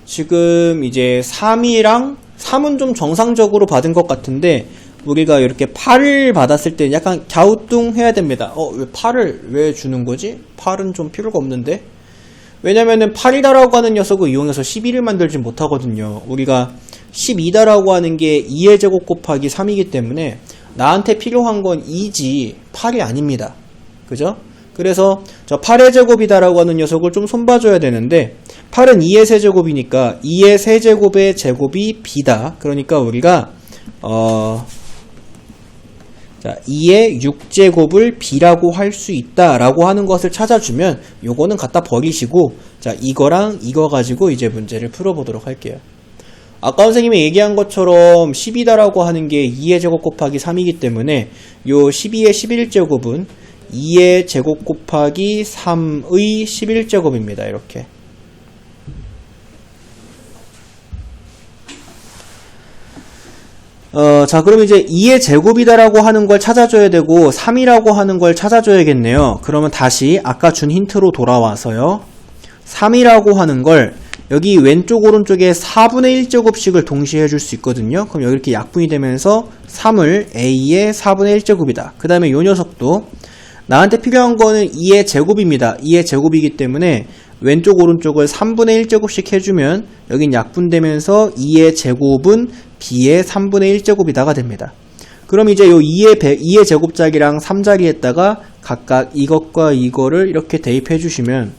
지금 이제 3은 좀 정상적으로 받은 것 같은데, 우리가 이렇게 8을 받았을 때 약간 갸우뚱해야 됩니다. 왜 8을 왜 주는 거지? 8은 좀 필요가 없는데? 왜냐면은 8이다라고 하는 녀석을 이용해서 11을 만들지 못하거든요. 우리가 12다라고 하는 게 2의 제곱 곱하기 3이기 때문에 나한테 필요한 건 2지 8이 아닙니다. 그죠? 그래서 저 8의 제곱이다라고 하는 녀석을 좀 손봐줘야 되는데, 8은 2의 세제곱이니까 2의 세제곱의 제곱이 B다. 그러니까 우리가 자, 2의 6제곱을 B라고 할 수 있다라고 하는 것을 찾아주면 요거는 갖다 버리시고, 자, 이거랑 이거 가지고 이제 문제를 풀어보도록 할게요. 아까 선생님이 얘기한 것처럼 10이다라고 하는 게 2의 제곱 곱하기 3이기 때문에 요 12의 11제곱은 2의 제곱 곱하기 3의 11제곱입니다. 이렇게. 자, 그럼 이제 2의 제곱이다라고 하는 걸 찾아줘야 되고 3이라고 하는 걸 찾아줘야겠네요. 그러면 다시 아까 준 힌트로 돌아와서요. 3이라고 하는 걸 여기 왼쪽 오른쪽에 4분의 1제곱씩을 동시에 해줄 수 있거든요. 그럼 여기 이렇게 약분이 되면서 3을 A의 4분의 1제곱이다. 그 다음에 요 녀석도 나한테 필요한 거는 2의 제곱입니다. 2의 제곱이기 때문에 왼쪽 오른쪽을 3분의 1제곱씩 해주면 여긴 약분되면서 2의 제곱은 B의 3분의 1제곱이다가 됩니다. 그럼 이제 요 2의 제곱자리랑 3자리에다가 각각 이것과 이거를 이렇게 대입해 주시면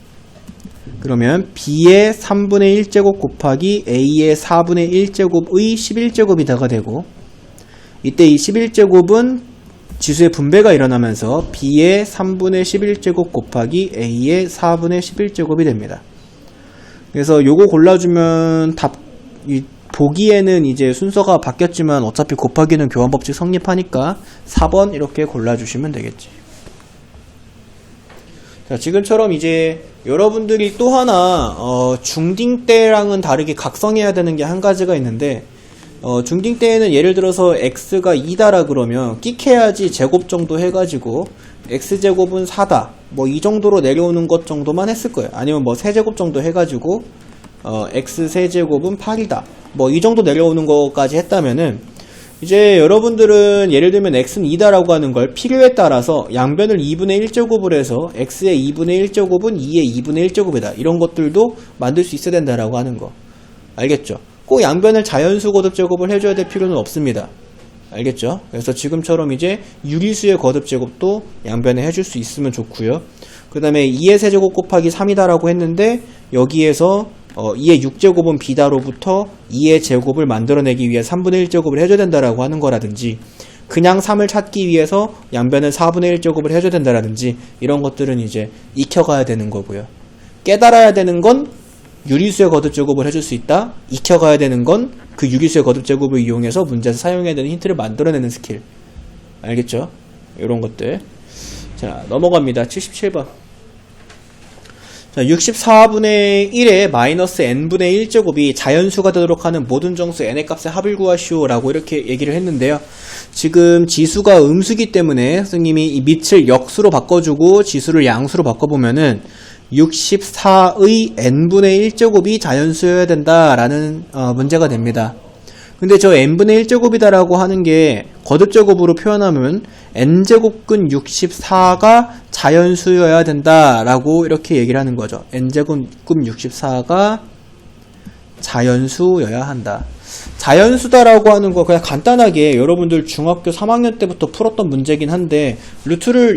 그러면 b의 3분의 1제곱 곱하기 a의 4분의 1제곱의 11제곱이 되고, 이때 이 11제곱은 지수의 분배가 일어나면서 b의 3분의 11제곱 곱하기 a의 4분의 11제곱이 됩니다. 그래서 요거 골라주면 보기에는 이제 순서가 바뀌었지만 어차피 곱하기는 교환법칙 성립하니까 4번 이렇게 골라주시면 되겠지. 자, 지금처럼 이제 여러분들이 또 하나 중딩 때랑은 다르게 각성해야 되는 게 한 가지가 있는데, 중딩 때에는 예를 들어서 x가 2다라 그러면 끽해야지 제곱 정도 해가지고 x제곱은 4다 뭐 이 정도로 내려오는 것 정도만 했을 거예요. 아니면 뭐 세제곱 정도 해가지고 x 세제곱은 8이다 뭐 이 정도 내려오는 것까지 했다면은, 이제 여러분들은 예를 들면 x는 2다라고 하는 걸 필요에 따라서 양변을 2분의 1제곱을 해서 x의 2분의 1제곱은 2의 2분의 1제곱이다 이런 것들도 만들 수 있어야 된다라고 하는 거 알겠죠? 꼭 양변을 자연수 거듭제곱을 해줘야 될 필요는 없습니다. 알겠죠? 그래서 지금처럼 이제 유리수의 거듭제곱도 양변에 해줄 수 있으면 좋고요. 그 다음에 2의 세제곱 곱하기 3이다라고 했는데 여기에서 2의 6제곱은 b다로부터 2의 제곱을 만들어내기 위해 3분의 1제곱을 해줘야 된다라고 하는 거라든지, 그냥 3을 찾기 위해서 양변을 4분의 1제곱을 해줘야 된다라든지, 이런 것들은 이제 익혀가야 되는 거고요. 깨달아야 되는 건 유리수의 거듭제곱을 해줄 수 있다. 익혀가야 되는 건 그 유리수의 거듭제곱을 이용해서 문제에서 사용해야 되는 힌트를 만들어내는 스킬. 알겠죠? 이런 것들. 자, 넘어갑니다. 77번. 자, 64분의 1에 마이너스 n분의 1제곱이 자연수가 되도록 하는 모든 정수 n의 값의 합을 구하시오 라고 이렇게 얘기를 했는데요. 지금 지수가 음수기 때문에 선생님이 이 밑을 역수로 바꿔주고 지수를 양수로 바꿔보면은 64의 n분의 1제곱이 자연수여야 된다라는 문제가 됩니다. 근데 저 n분의 1제곱이다 라고 하는 게 거듭제곱으로 표현하면 n제곱근 64가 자연수여야 된다라고 이렇게 얘기를 하는 거죠. n제곱근 64가 자연수여야 한다. 자연수다라고 하는 거 그냥 간단하게 여러분들 중학교 3학년 때부터 풀었던 문제긴 한데,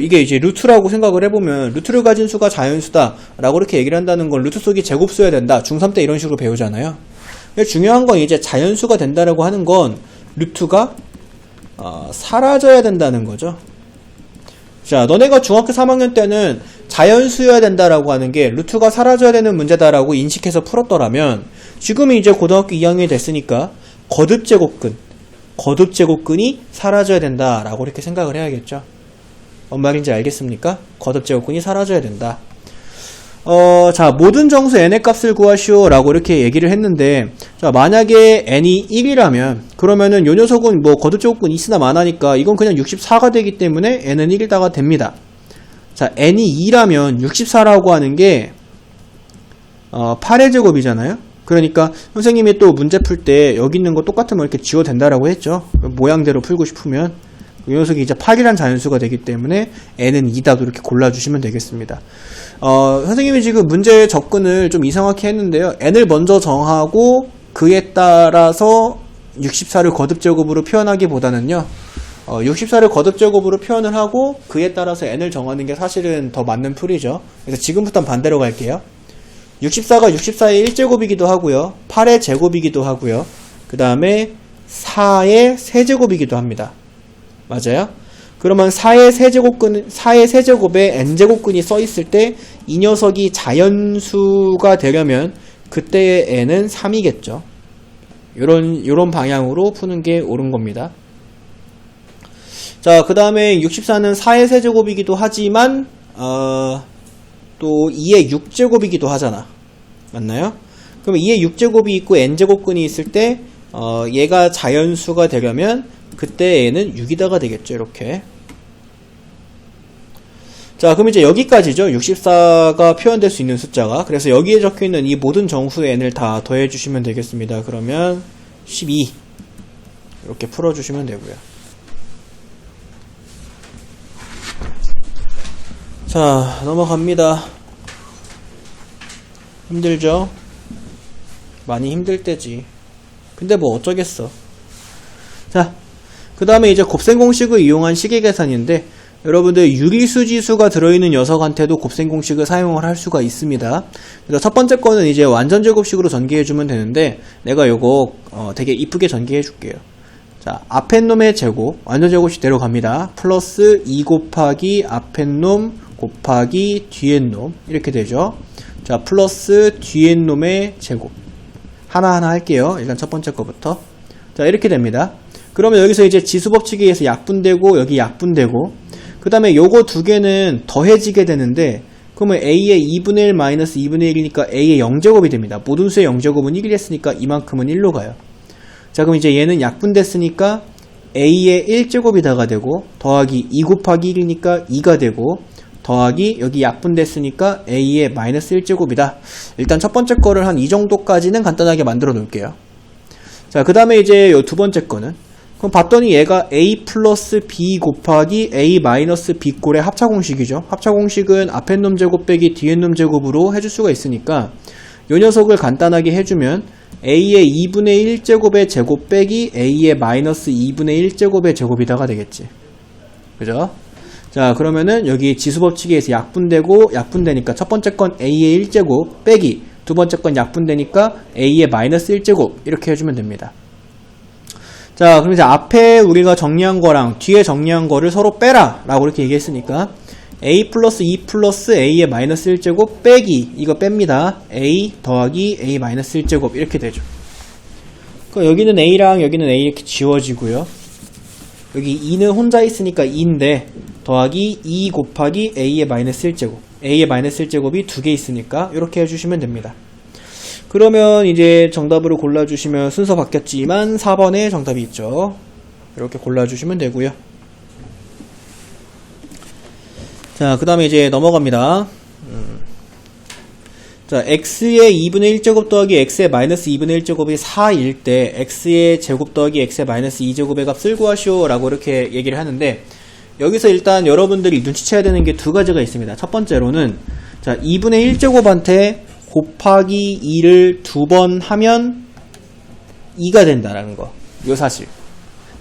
이게 이제 루트라고 생각을 해보면 루트를 가진 수가 자연수다 라고 이렇게 얘기를 한다는 건 루트 속이 제곱수여야 된다, 중3 때 이런 식으로 배우잖아요. 중요한 건 이제 자연수가 된다라고 하는 건 루트가 사라져야 된다는 거죠. 자, 너네가 중학교 3학년 때는 자연수여야 된다라고 하는 게 루트가 사라져야 되는 문제다라고 인식해서 풀었더라면, 지금은 이제 고등학교 2학년이 됐으니까 거듭제곱근이 사라져야 된다라고 이렇게 생각을 해야겠죠. 뭔 말인지 알겠습니까? 거듭제곱근이 사라져야 된다. 자, 모든 정수 n의 값을 구하시오 라고 이렇게 얘기를 했는데, 자, 만약에 n이 1이라면 그러면은 요 녀석은 뭐 거듭제곱근이 있으나 마나니까 이건 그냥 64가 되기 때문에 n은 1이다가 됩니다. 자, n이 2라면 64라고 하는 게 8의 제곱이잖아요. 그러니까 선생님이 또 문제 풀 때 여기 있는 거 똑같으면 이렇게 지워도 된다라고 했죠. 모양대로 풀고 싶으면 이 녀석이 이제 8이란 자연수가 되기 때문에 n은 2다도 이렇게 골라주시면 되겠습니다. 선생님이 지금 문제의 접근을 좀 이상하게 했는데요. n을 먼저 정하고 그에 따라서 64를 거듭제곱으로 표현하기보다는요, 64를 거듭제곱으로 표현을 하고 그에 따라서 n을 정하는 게 사실은 더 맞는 풀이죠. 그래서 지금부터는 반대로 갈게요. 64가 64의 1제곱이기도 하고요, 8의 제곱이기도 하고요, 그 다음에 4의 세제곱이기도 합니다. 맞아요? 그러면 4의 세제곱에 n제곱근이 써있을 때 이 녀석이 자연수가 되려면 그때의 n은 3이겠죠. 요런 방향으로 푸는 게 옳은 겁니다. 자, 그 다음에 64는 4의 세제곱이기도 하지만 또 2의 6제곱이기도 하잖아. 맞나요? 그럼 2의 6제곱이 있고 n제곱근이 있을 때 얘가 자연수가 되려면 그때 얘는 6이다가 되겠죠. 이렇게. 자, 그럼 이제 여기까지죠. 64가 표현될 수 있는 숫자가. 그래서 여기에 적혀있는 이 모든 정수 n을 다 더해주시면 되겠습니다. 그러면 12 이렇게 풀어주시면 되고요. 자, 넘어갑니다. 힘들죠? 많이 힘들 때지. 근데 뭐 어쩌겠어. 자, 그 다음에 이제 곱셈 공식을 이용한 식의 계산인데, 여러분들 유리수 지수가 들어있는 녀석한테도 곱셈 공식을 사용을 할 수가 있습니다. 그래서 첫 번째 거는 이제 완전 제곱식으로 전개해주면 되는데 내가 요거 되게 이쁘게 전개해줄게요. 자, 앞에 놈의 제곱 완전 제곱식대로 갑니다. 플러스 2 곱하기 앞에 놈 곱하기 뒤에 놈 이렇게 되죠. 자, 플러스 뒤에 놈의 제곱 하나하나 할게요. 일단 첫 번째 거부터. 자, 이렇게 됩니다. 그러면 여기서 이제 지수법칙에 의해서 약분되고 여기 약분되고 그 다음에 요거 두 개는 더해지게 되는데 그러면 a의 2분의 1 마이너스 2분의 1이니까 a의 0제곱이 됩니다. 모든 수의 0제곱은 1이 됐으니까 이만큼은 1로 가요. 자, 그럼 이제 얘는 약분됐으니까 a의 1제곱이다가 되고 더하기 2 곱하기 1이니까 2가 되고 더하기 여기 약분됐으니까 a의 마이너스 1제곱이다. 일단 첫 번째 거를 한 이 정도까지는 간단하게 만들어 놓을게요. 자, 그 다음에 이제 요 두 번째 거는 그럼 봤더니 얘가 a 플러스 b 곱하기 a 마이너스 b 꼴의 합차공식이죠. 합차공식은 앞에 놈 제곱 빼기 뒤에 놈 제곱으로 해줄 수가 있으니까 요 녀석을 간단하게 해주면 a의 2분의 1제곱의 제곱 빼기 a의 마이너스 2분의 1제곱의 제곱이다가 되겠지. 그죠? 자, 그러면은 여기 지수법칙에 의해서 약분되니까 첫 번째 건 a의 1제곱 빼기 두 번째 건 약분되니까 a의 마이너스 1제곱 이렇게 해주면 됩니다. 자, 그럼 이제 앞에 우리가 정리한 거랑 뒤에 정리한 거를 서로 빼라 라고 이렇게 얘기했으니까 a 플러스 2 플러스 a의 마이너스 1제곱 빼기 이거 뺍니다. a 더하기 a 마이너스 1제곱 이렇게 되죠. 그러니까 여기는 a랑 여기는 a 이렇게 지워지고요. 여기 2는 혼자 있으니까 2인데 더하기 2 곱하기 a의 마이너스 1제곱 a의 마이너스 1제곱이 두 개 있으니까 이렇게 해주시면 됩니다. 그러면 이제 정답으로 골라주시면 순서 바뀌었지만 4번에 정답이 있죠. 이렇게 골라주시면 되고요. 자, 그 다음에 이제 넘어갑니다. 자, x의 2분의 1제곱 더하기 x의 마이너스 2분의 1제곱이 4일 때 x의 제곱 더하기 x의 마이너스 2제곱의 값을 구하시오 라고 이렇게 얘기를 하는데 여기서 일단 여러분들이 눈치채야 되는 게 두 가지가 있습니다. 첫 번째로는 자, 2분의 1제곱한테 곱하기 2를 두 번 하면 2가 된다라는 거. 요 사실.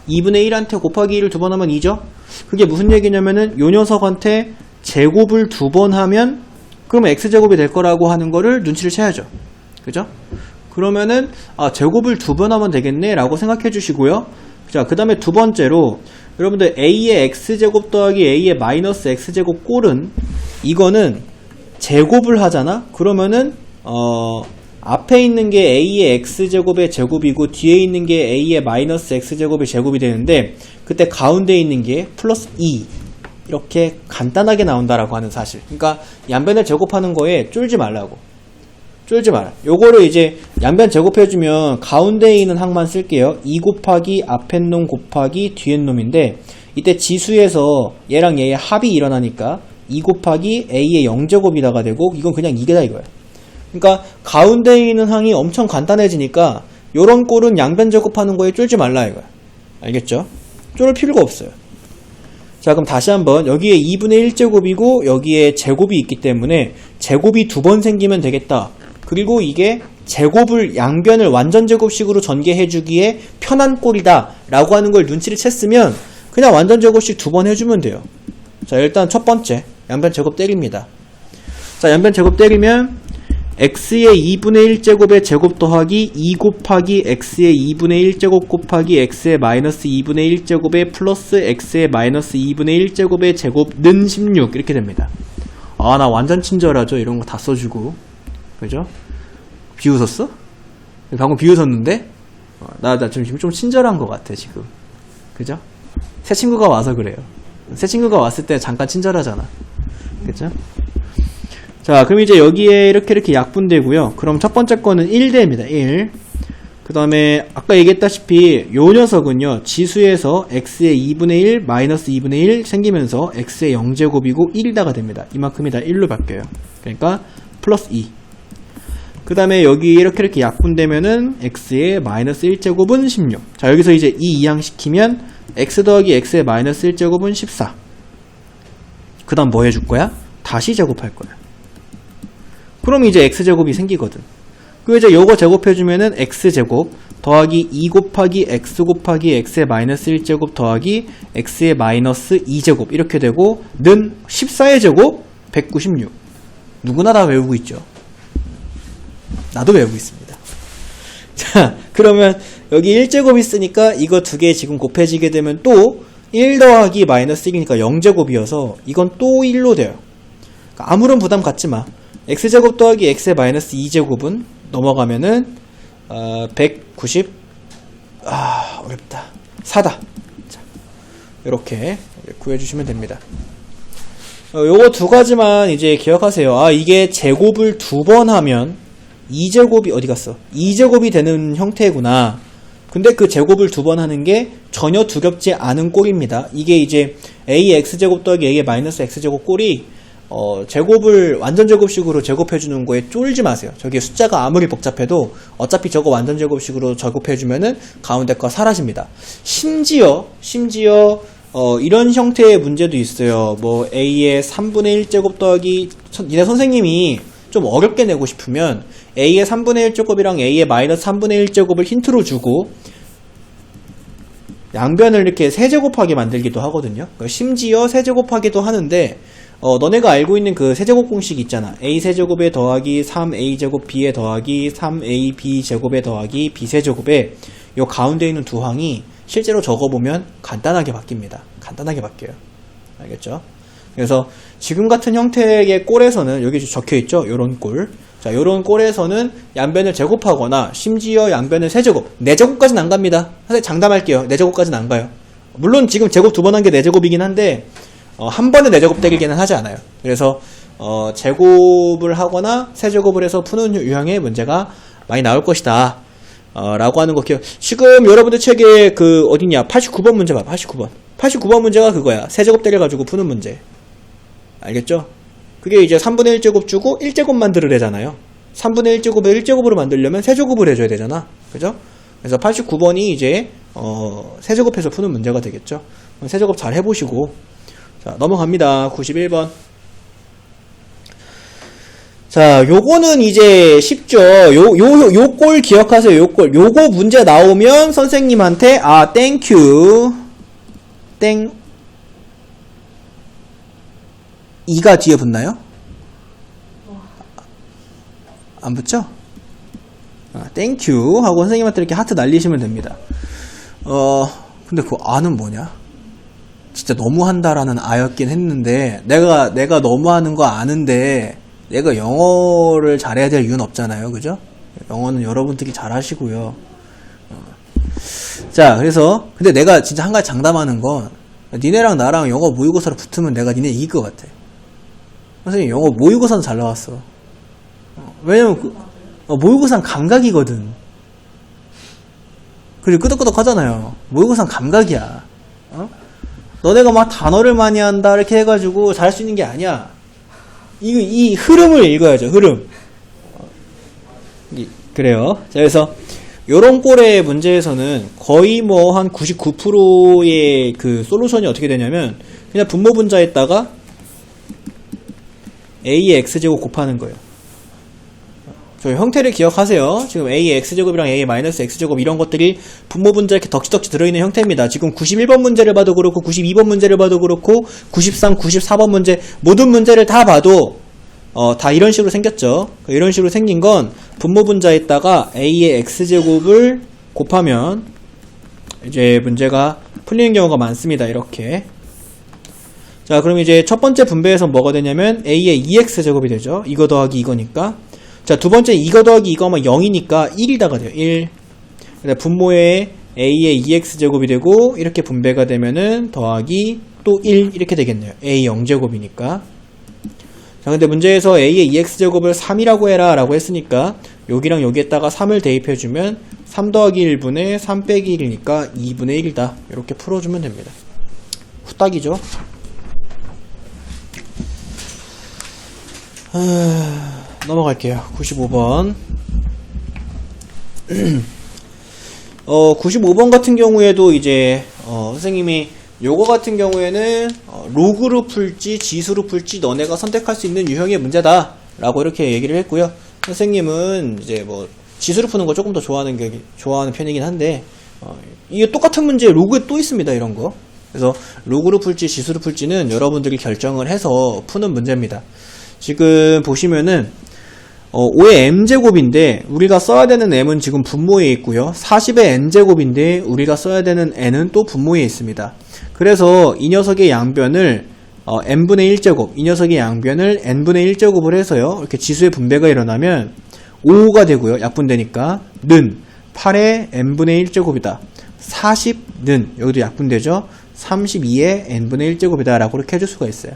2분의 1한테 곱하기 2를 두 번 하면 2죠? 그게 무슨 얘기냐면은 요 녀석한테 제곱을 두 번 하면 그러면 x제곱이 될 거라고 하는 거를 눈치를 채야죠. 그죠? 그러면은 제곱을 두 번 하면 되겠네 라고 생각해 주시고요. 자, 그 다음에 두 번째로 여러분들 a의 x제곱 더하기 a의 마이너스 x제곱 꼴은 이거는 제곱을 하잖아? 그러면은 앞에 있는 게 a의 x제곱의 제곱이고 뒤에 있는 게 a의 마이너스 x제곱의 제곱이 되는데 그때 가운데 있는 게 플러스 2 이렇게 간단하게 나온다라고 하는 사실. 그러니까 양변을 제곱하는 거에 쫄지 말라고. 쫄지 마라. 요거를 이제 양변 제곱해주면 가운데에 있는 항만 쓸게요. 2 곱하기 앞에 놈 곱하기 뒤에 놈인데 이때 지수에서 얘랑 얘의 합이 일어나니까 2 곱하기 a의 0제곱이다가 되고 이건 그냥 2개다 이거야. 그러니까 가운데에 있는 항이 엄청 간단해지니까 요런 꼴은 양변 제곱하는 거에 쫄지 말라 이거야. 알겠죠? 쫄 필요가 없어요. 자, 그럼 다시 한번 여기에 2분의 1제곱이고 여기에 제곱이 있기 때문에 제곱이 두 번 생기면 되겠다. 그리고 이게 제곱을 양변을 완전 제곱식으로 전개해주기에 편한 꼴이다 라고 하는 걸 눈치를 챘으면 그냥 완전 제곱식 두 번 해주면 돼요. 자, 일단 첫 번째 양변 제곱 때립니다. 자, 양변 제곱 때리면 x의 2분의 1제곱의 제곱 더하기 2 곱하기 x의 2분의 1제곱 곱하기 x의 마이너스 2분의 1제곱의 플러스 x의 마이너스 2분의 1제곱의 제곱는 16 이렇게 됩니다. 나 완전 친절하죠. 이런 거 다 써주고. 그죠? 비웃었어? 방금 비웃었는데? 나 지금 좀 친절한 것 같아 지금. 그죠? 새 친구가 와서 그래요. 새 친구가 왔을 때 잠깐 친절하잖아. 그죠? 자, 그럼 이제 여기에 이렇게 약분되고요. 그럼 첫 번째 거는 1대입니다. 1. 그 다음에 아까 얘기했다시피 요 녀석은요. 지수에서 x의 2분의 1 마이너스 2분의 1 생기면서 x의 0제곱이고 1이다가 됩니다. 이만큼이 다 1로 바뀌어요. 그러니까 플러스 2. 그 다음에 여기 이렇게 약분되면은 x의 마이너스 1제곱은 16. 자, 여기서 이제 이항시키면 x 더하기 x의 마이너스 1제곱은 14. 그 다음 뭐 해줄 거야? 다시 제곱할 거야. 그럼 이제 x제곱이 생기거든. 그 이제 요거 제곱해주면은 x제곱 더하기 2 곱하기 x 곱하기 x의 마이너스 1제곱 더하기 x의 마이너스 2제곱 이렇게 되고 는 14의 제곱 196. 누구나 다 외우고 있죠. 나도 외우고 있습니다. 자, 그러면 여기 1제곱 있으니까 이거 두 개 지금 곱해지게 되면 또 1 더하기 마이너스 1이니까 0제곱이어서 이건 또 1로 돼요. 그러니까 아무런 부담 갖지 마. x제곱 더하기 x의 마이너스 2제곱은 넘어가면은 190 어렵다. 4다. 자, 이렇게 구해주시면 됩니다. 요거 두 가지만 이제 기억하세요. 이게 제곱을 두 번 하면 2제곱이 어디 갔어? 2제곱이 되는 형태구나. 근데 그 제곱을 두 번 하는 게 전혀 두렵지 않은 꼴입니다. 이게 이제 ax제곱 더하기 a의 마이너스 x제곱 꼴이 제곱을 완전 제곱식으로 제곱해주는 거에 쫄지 마세요. 저게 숫자가 아무리 복잡해도 어차피 저거 완전 제곱식으로 제곱해주면은 가운데 거 사라집니다. 심지어 이런 형태의 문제도 있어요. 뭐 a의 3분의 1제곱 더하기 니네 선생님이 좀 어렵게 내고 싶으면 a의 3분의 1제곱이랑 a의 마이너스 3분의 1제곱을 힌트로 주고 양변을 이렇게 세제곱하게 만들기도 하거든요. 심지어 세제곱하기도 하는데 너네가 알고 있는 그 세제곱 공식 있잖아. a 세제곱에 더하기 3a제곱 b에 더하기 3ab 제곱에 더하기 b 세제곱에 요 가운데 있는 두 항이 실제로 적어보면 간단하게 바뀝니다. 간단하게 바뀌어요. 알겠죠? 그래서 지금 같은 형태의 꼴에서는 여기 적혀있죠? 요런 꼴. 자, 요런 꼴에서는 양변을 제곱하거나 심지어 양변을 세제곱, 4제곱까지는 안 갑니다. 사실 장담할게요. 4제곱까지는 안 가요. 물론 지금 제곱 두 번 한 게 4제곱이긴 한데 한 번에 4제곱 되기는 하지 않아요. 그래서 제곱을 하거나 세제곱을 해서 푸는 유형의 문제가 많이 나올 것이다. 라고 하는 거 기억. 지금 여러분들 책에 그 어디냐 89번 문제 봐. 89번 문제가 그거야. 세제곱 때려가지고 푸는 문제. 알겠죠? 그게 이제 3분의 1제곱 주고 1제곱 만들으래잖아요. 3분의 1제곱을 1제곱으로 만들려면 세제곱을 해줘야 되잖아. 그죠? 그래서 89번이 이제 세제곱해서 푸는 문제가 되겠죠. 세제곱 잘 해보시고. 자, 넘어갑니다. 91번. 자, 요거는 이제 쉽죠. 요 꼴 기억하세요. 요 꼴. 요거 문제 나오면 선생님한테 땡큐. 땡 2가 뒤에 붙나요? 안 붙죠? 땡큐 하고 선생님한테 이렇게 하트 날리시면 됩니다. 근데 그 아는 뭐냐? 진짜 너무한다라는 아였긴 했는데 내가 너무하는 거 아는데 내가 영어를 잘해야 될 이유는 없잖아요. 그죠? 영어는 여러분들이 잘 하시고요. 자, 그래서 근데 내가 진짜 한 가지 장담하는 건 니네랑 나랑 영어 모의고사로 붙으면 내가 니네 이길 것 같아. 선생님 영어 모의고사는 잘 나왔어. 왜냐면 모의고사는 감각이거든. 그리고 끄덕끄덕 하잖아요. 모의고사는 감각이야. 너네가 막 단어를 많이 한다 이렇게 해가지고 잘할 수 있는 게 아니야. 이 흐름을 읽어야죠. 흐름. 그래요. 자, 그래서 요런 꼴의 문제에서는 거의 뭐 한 99%의 그 솔루션이 어떻게 되냐면 그냥 분모 분자에다가 a의 x제곱 곱하는 거예요. 저 형태를 기억하세요. 지금 a의 x제곱이랑 a의 마이너스 x제곱 이런 것들이 분모 분자 이렇게 덕지덕지 들어있는 형태입니다. 지금 91번 문제를 봐도 그렇고 92번 문제를 봐도 그렇고 93, 94번 문제 모든 문제를 다 봐도 다 이런 식으로 생겼죠. 이런 식으로 생긴 건 분모 분자에다가 a의 x제곱을 곱하면 이제 문제가 풀리는 경우가 많습니다. 이렇게. 자, 그럼 이제 첫 번째 분배에서 뭐가 되냐면 a의 2x제곱이 되죠. 이거 더하기 이거니까. 자, 두 번째 이거 더하기 이거 하면 0이니까 1이다가 돼요. 1. 분모에 a의 2x제곱이 되고 이렇게 분배가 되면은 더하기 또 1 이렇게 되겠네요. a 0제곱이니까. 자, 근데 문제에서 a의 2x제곱을 3이라고 해라 라고 했으니까 여기랑 여기에다가 3을 대입해주면 3 더하기 1분의 3 빼기 1이니까 2분의 1이다. 이렇게 풀어주면 됩니다. 후딱이죠. 넘어갈게요. 95번. 95번 같은 경우에도 이제 선생님이 요거 같은 경우에는 로그로 풀지 지수로 풀지 너네가 선택할 수 있는 유형의 문제다 라고 이렇게 얘기를 했고요. 선생님은 이제 뭐 지수를 푸는 거 조금 더 좋아하는 편이긴 한데, 이게 똑같은 문제 로그에 또 있습니다, 이런 거. 그래서 로그로 풀지 지수로 풀지는 여러분들이 결정을 해서 푸는 문제입니다. 지금 보시면은 5의 m제곱인데 우리가 써야 되는 m은 지금 분모에 있고요. 40의 n제곱인데 우리가 써야 되는 n은 또 분모에 있습니다. 그래서 이 녀석의 양변을 n분의 1제곱, 이 녀석의 양변을 n분의 1제곱을 해서요. 이렇게 지수의 분배가 일어나면 5가 되고요. 약분되니까 는 8의 n분의 1제곱이다. 40는 여기도 약분되죠. 32의 n분의 1제곱이다 라고 이렇게 해줄 수가 있어요.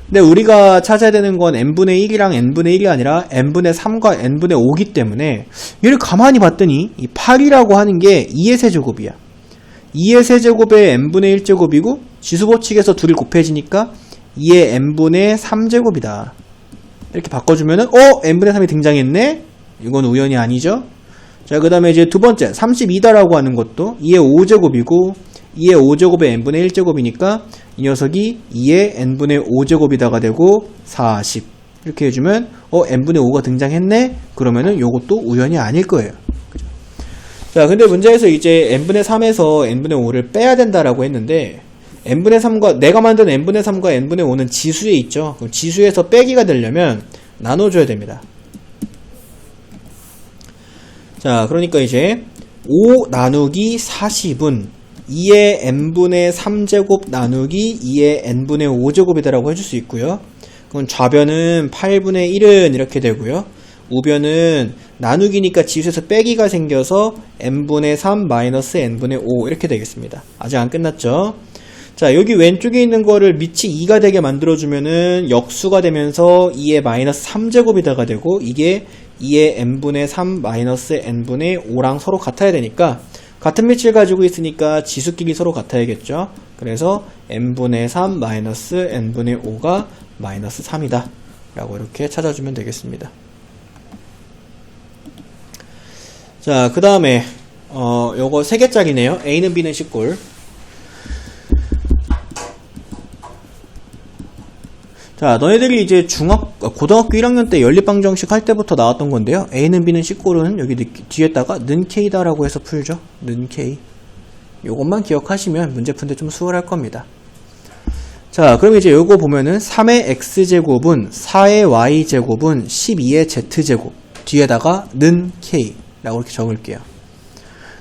근데 우리가 찾아야 되는 건 n분의 1이랑 n분의 1이 아니라 n분의 3과 n분의 5기 때문에 얘를 가만히 봤더니 이 8이라고 하는 게 2의 세제곱이야. 2의 세제곱에 n분의 1제곱이고 지수 법칙에서 둘이 곱해지니까 2의 n분의 3제곱이다. 이렇게 바꿔주면은 n분의 3이 등장했네? 이건 우연이 아니죠? 자, 그 다음에 이제 두 번째 32다라고 하는 것도 2의 5제곱이고 2의 5제곱에 n분의 1제곱이니까 이 녀석이 2의 n분의 5제곱이다가 되고 40 이렇게 해주면 n분의 5가 등장했네? 그러면은 요것도 우연이 아닐 거예요. 그죠? 자, 근데 문제에서 이제 n분의 3에서 n분의 5를 빼야 된다라고 했는데 n분의 3과 내가 만든 n분의 3과 n분의 5는 지수에 있죠. 그럼 지수에서 빼기가 되려면 나눠줘야 됩니다. 자, 그러니까 이제 5 나누기 40은 2의 n분의 3제곱 나누기 2의 n분의 5제곱이다라고 해줄 수 있고요. 그럼 좌변은 8분의 1은 이렇게 되고요. 우변은 나누기니까 지수에서 빼기가 생겨서 n분의 3 마이너스 n분의 5 이렇게 되겠습니다. 아직 안 끝났죠? 자, 여기 왼쪽에 있는 거를 밑이 2가 되게 만들어주면은 역수가 되면서 2의 마이너스 3제곱이다가 되고 이게 2의 n분의 3 마이너스 n분의 5랑 서로 같아야 되니까 같은 밑을 가지고 있으니까 지수끼리 서로 같아야겠죠. 그래서 n분의 3 마이너스 n분의 5가 마이너스 3이다 라고 이렇게 찾아주면 되겠습니다. 자, 그 다음에 요거 3개짜리네요. A는 B는 C꼴. 자, 너희들이 이제 고등학교 1학년 때 연립방정식 할 때부터 나왔던 건데요. A는 B는 C꼴은 여기 뒤에다가 는 K다 라고 해서 풀죠. 는 K. 요것만 기억하시면 문제 푼데 좀 수월할 겁니다. 자, 그럼 이제 요거 보면은 3의 X제곱은 4의 Y제곱은 12의 Z제곱. 뒤에다가 는 K 라고 이렇게 적을게요.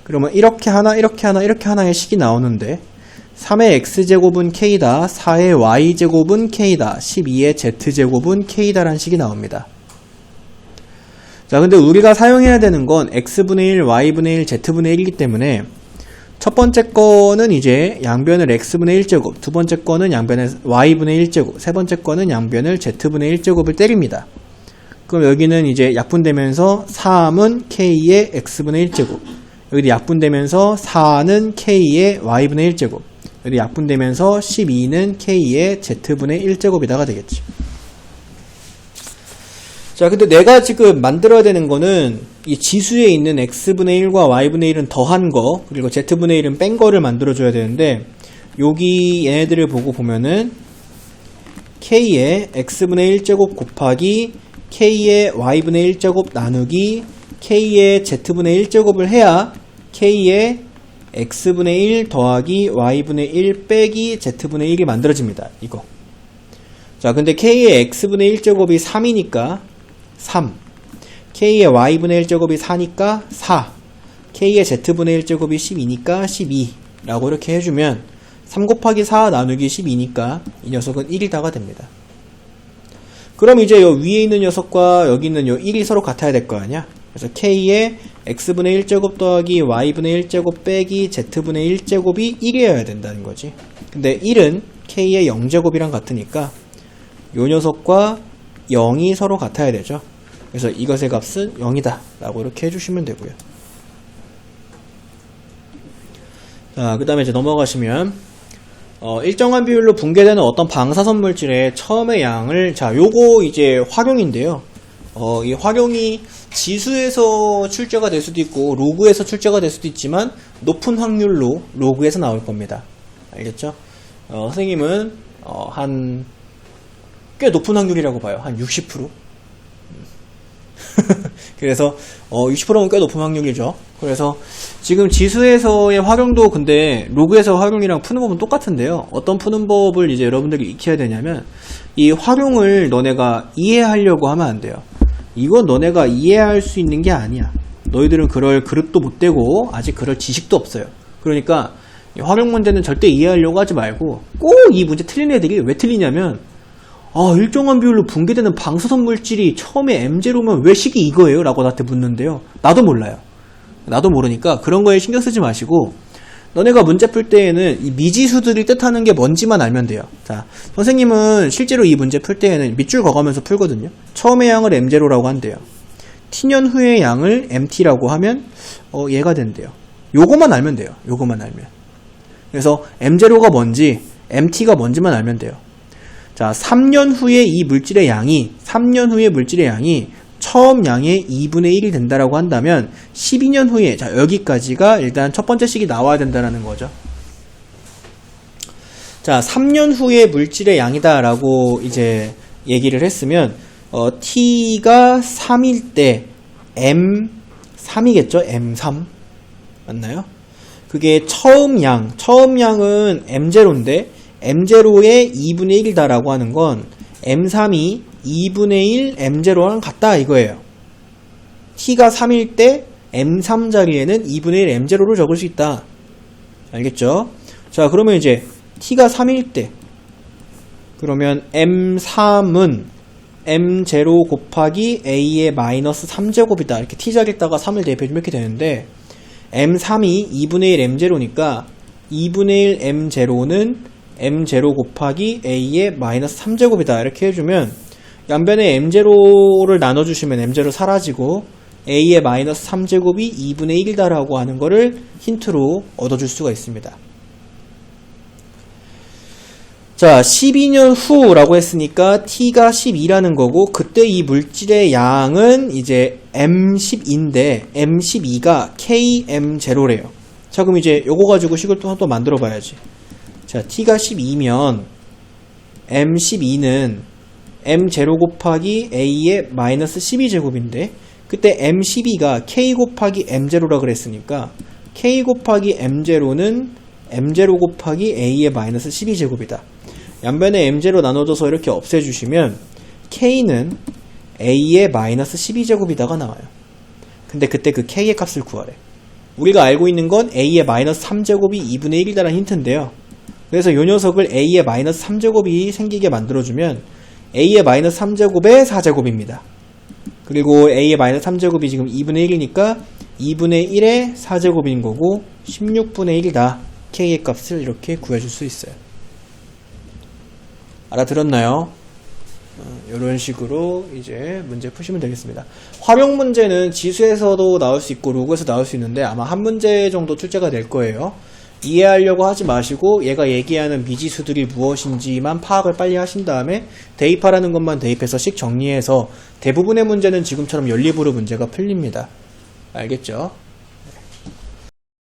그러면 이렇게 하나, 이렇게 하나, 이렇게 하나의 식이 나오는데 3의 X제곱은 K다, 4의 Y제곱은 K다, 12의 Z제곱은 K다 라는 식이 나옵니다. 자, 근데 우리가 사용해야 되는 건 X분의 1, Y분의 1, Z분의 1이기 때문에 첫 번째 거는 이제 양변을 X분의 1제곱, 두 번째 거는 양변을 Y분의 1제곱, 세 번째 거는 양변을 Z분의 1제곱을 때립니다. 그럼 여기는 이제 약분되면서 3은 K의 X분의 1제곱, 여기도 약분되면서 4는 K의 Y분의 1제곱, 여기 약분되면서 12는 K의 Z분의 1제곱이다가 되겠지. 자, 근데 내가 지금 만들어야 되는 거는 이 지수에 있는 X분의 1과 Y분의 1은 더한 거, 그리고 Z분의 1은 뺀 거를 만들어줘야 되는데, 여기 얘네들을 보고 보면은 K의 X분의 1제곱 곱하기 K의 Y분의 1제곱 나누기 K의 Z분의 1제곱을 해야 K의 X분의 1 더하기 Y분의 1 빼기 Z분의 1이 만들어집니다. 이거. 자, 근데 K의 X분의 1제곱이 3이니까 3. K의 Y분의 1제곱이 4니까 4. K의 Z분의 1제곱이 12니까 12. 라고 이렇게 해주면 3 곱하기 4 나누기 12니까 이 녀석은 1이다가 됩니다. 그럼 이제 요 위에 있는 녀석과 여기 있는 요 1이 서로 같아야 될 거 아니야? 그래서 K의 X분의 1제곱 더하기 Y분의 1제곱 빼기 Z분의 1제곱이 1이어야 된다는 거지. 근데 1은 K의 0제곱이랑 같으니까 요 녀석과 0이 서로 같아야 되죠. 그래서 이것의 값은 0이다 라고 이렇게 해주시면 되고요. 자, 그 다음에 이제 넘어가시면 일정한 비율로 붕괴되는 어떤 방사선 물질의 처음의 양을, 자, 요거 이제 활용인데요. 이 활용이 지수에서 출제가 될 수도 있고 로그에서 출제가 될 수도 있지만 높은 확률로 로그에서 나올 겁니다. 알겠죠? 선생님은 한 꽤 높은 확률이라고 봐요. 한 60%? 그래서 60%는 꽤 높은 확률이죠. 그래서 지금 지수에서의 활용도 근데 로그에서 활용이랑 푸는 법은 똑같은데요. 어떤 푸는 법을 이제 여러분들이 익혀야 되냐면 이 활용을 너네가 이해하려고 하면 안 돼요. 이건 너네가 이해할 수 있는 게 아니야. 너희들은 그럴 그릇도 못 되고 아직 그럴 지식도 없어요. 그러니까 이 활용 문제는 절대 이해하려고 하지 말고 꼭 이 문제 틀린 애들이 왜 틀리냐면 일정한 비율로 붕괴되는 방사선 물질이 처음에 M0면 왜 식이 이거예요? 라고 나한테 묻는데요. 나도 몰라요. 나도 모르니까 그런 거에 신경 쓰지 마시고 너네가 문제 풀 때에는 이 미지수들이 뜻하는 게 뭔지만 알면 돼요. 자, 선생님은 실제로 이 문제 풀 때에는 밑줄 그어가면서 풀거든요. 처음의 양을 M0라고 한대요. T년 후의 양을 MT라고 하면 얘가 된대요. 요거만 알면 돼요. 요거만 알면. 그래서 M0가 뭔지 MT가 뭔지만 알면 돼요. 자, 3년 후에 이 물질의 양이 처음 양의 2분의 1이 된다라고 한다면 12년 후에 자, 여기까지가 일단 첫 번째 식이 나와야 된다라는 거죠. 자, 3년 후에 물질의 양이다라고 이제 얘기를 했으면 T가 3일 때 M3이겠죠? M3 맞나요? 그게 처음 양은 M0인데 M0의 2분의 1이다라고 하는 건 M3이 2분의 1 M0랑 같다 이거예요. T가 3일 때 M3 자리에는 2분의 1 M0를 적을 수 있다. 알겠죠? 자, 그러면 이제 T가 3일 때 그러면 M3은 M0 곱하기 A의 마이너스 3제곱이다. 이렇게 T 자리에다가 3을 대입해주면 이렇게 되는데 M3이 2분의 1 M0니까 2분의 1 M0는 M0 곱하기 A의 마이너스 3제곱이다. 이렇게 해주면 양변에 M0를 나눠주시면 M0 사라지고 A의 마이너스 3제곱이 2분의 1이다라고 하는 거를 힌트로 얻어줄 수가 있습니다. 자, 12년 후라고 했으니까 T가 12라는 거고 그때 이 물질의 양은 이제 M12인데 M12가 KM0래요. 자, 그럼 이제 요거 가지고 식을 또 만들어 봐야지. 자, T가 12면 M12는 M0 곱하기 A의 마이너스 12제곱인데 그때 M12가 K 곱하기 M0라 그랬으니까 K 곱하기 M0는 M0 곱하기 A의 마이너스 12제곱이다. 양변에 M0 나눠줘서 이렇게 없애주시면 K는 A의 마이너스 12제곱이다가 나와요. 근데 그때 그 K의 값을 구하래. 우리가 알고 있는 건 A의 마이너스 3제곱이 2분의 1이다라는 힌트인데요. 그래서 이 녀석을 A의 마이너스 3제곱이 생기게 만들어주면 A의 마이너스 3제곱의 4제곱입니다. 그리고 A의 마이너스 3제곱이 지금 2분의 1이니까 2분의 1의 4제곱인 거고 16분의 1이다. K의 값을 이렇게 구해줄 수 있어요. 알아들었나요? 이런 식으로 이제 문제 푸시면 되겠습니다. 활용 문제는 지수에서도 나올 수 있고 로그에서 나올 수 있는데 아마 한 문제 정도 출제가 될 거예요. 이해하려고 하지 마시고 얘가 얘기하는 미지수들이 무엇인지만 파악을 빨리 하신 다음에 대입하라는 것만 대입해서 식 정리해서 대부분의 문제는 지금처럼 연립으로 문제가 풀립니다. 알겠죠?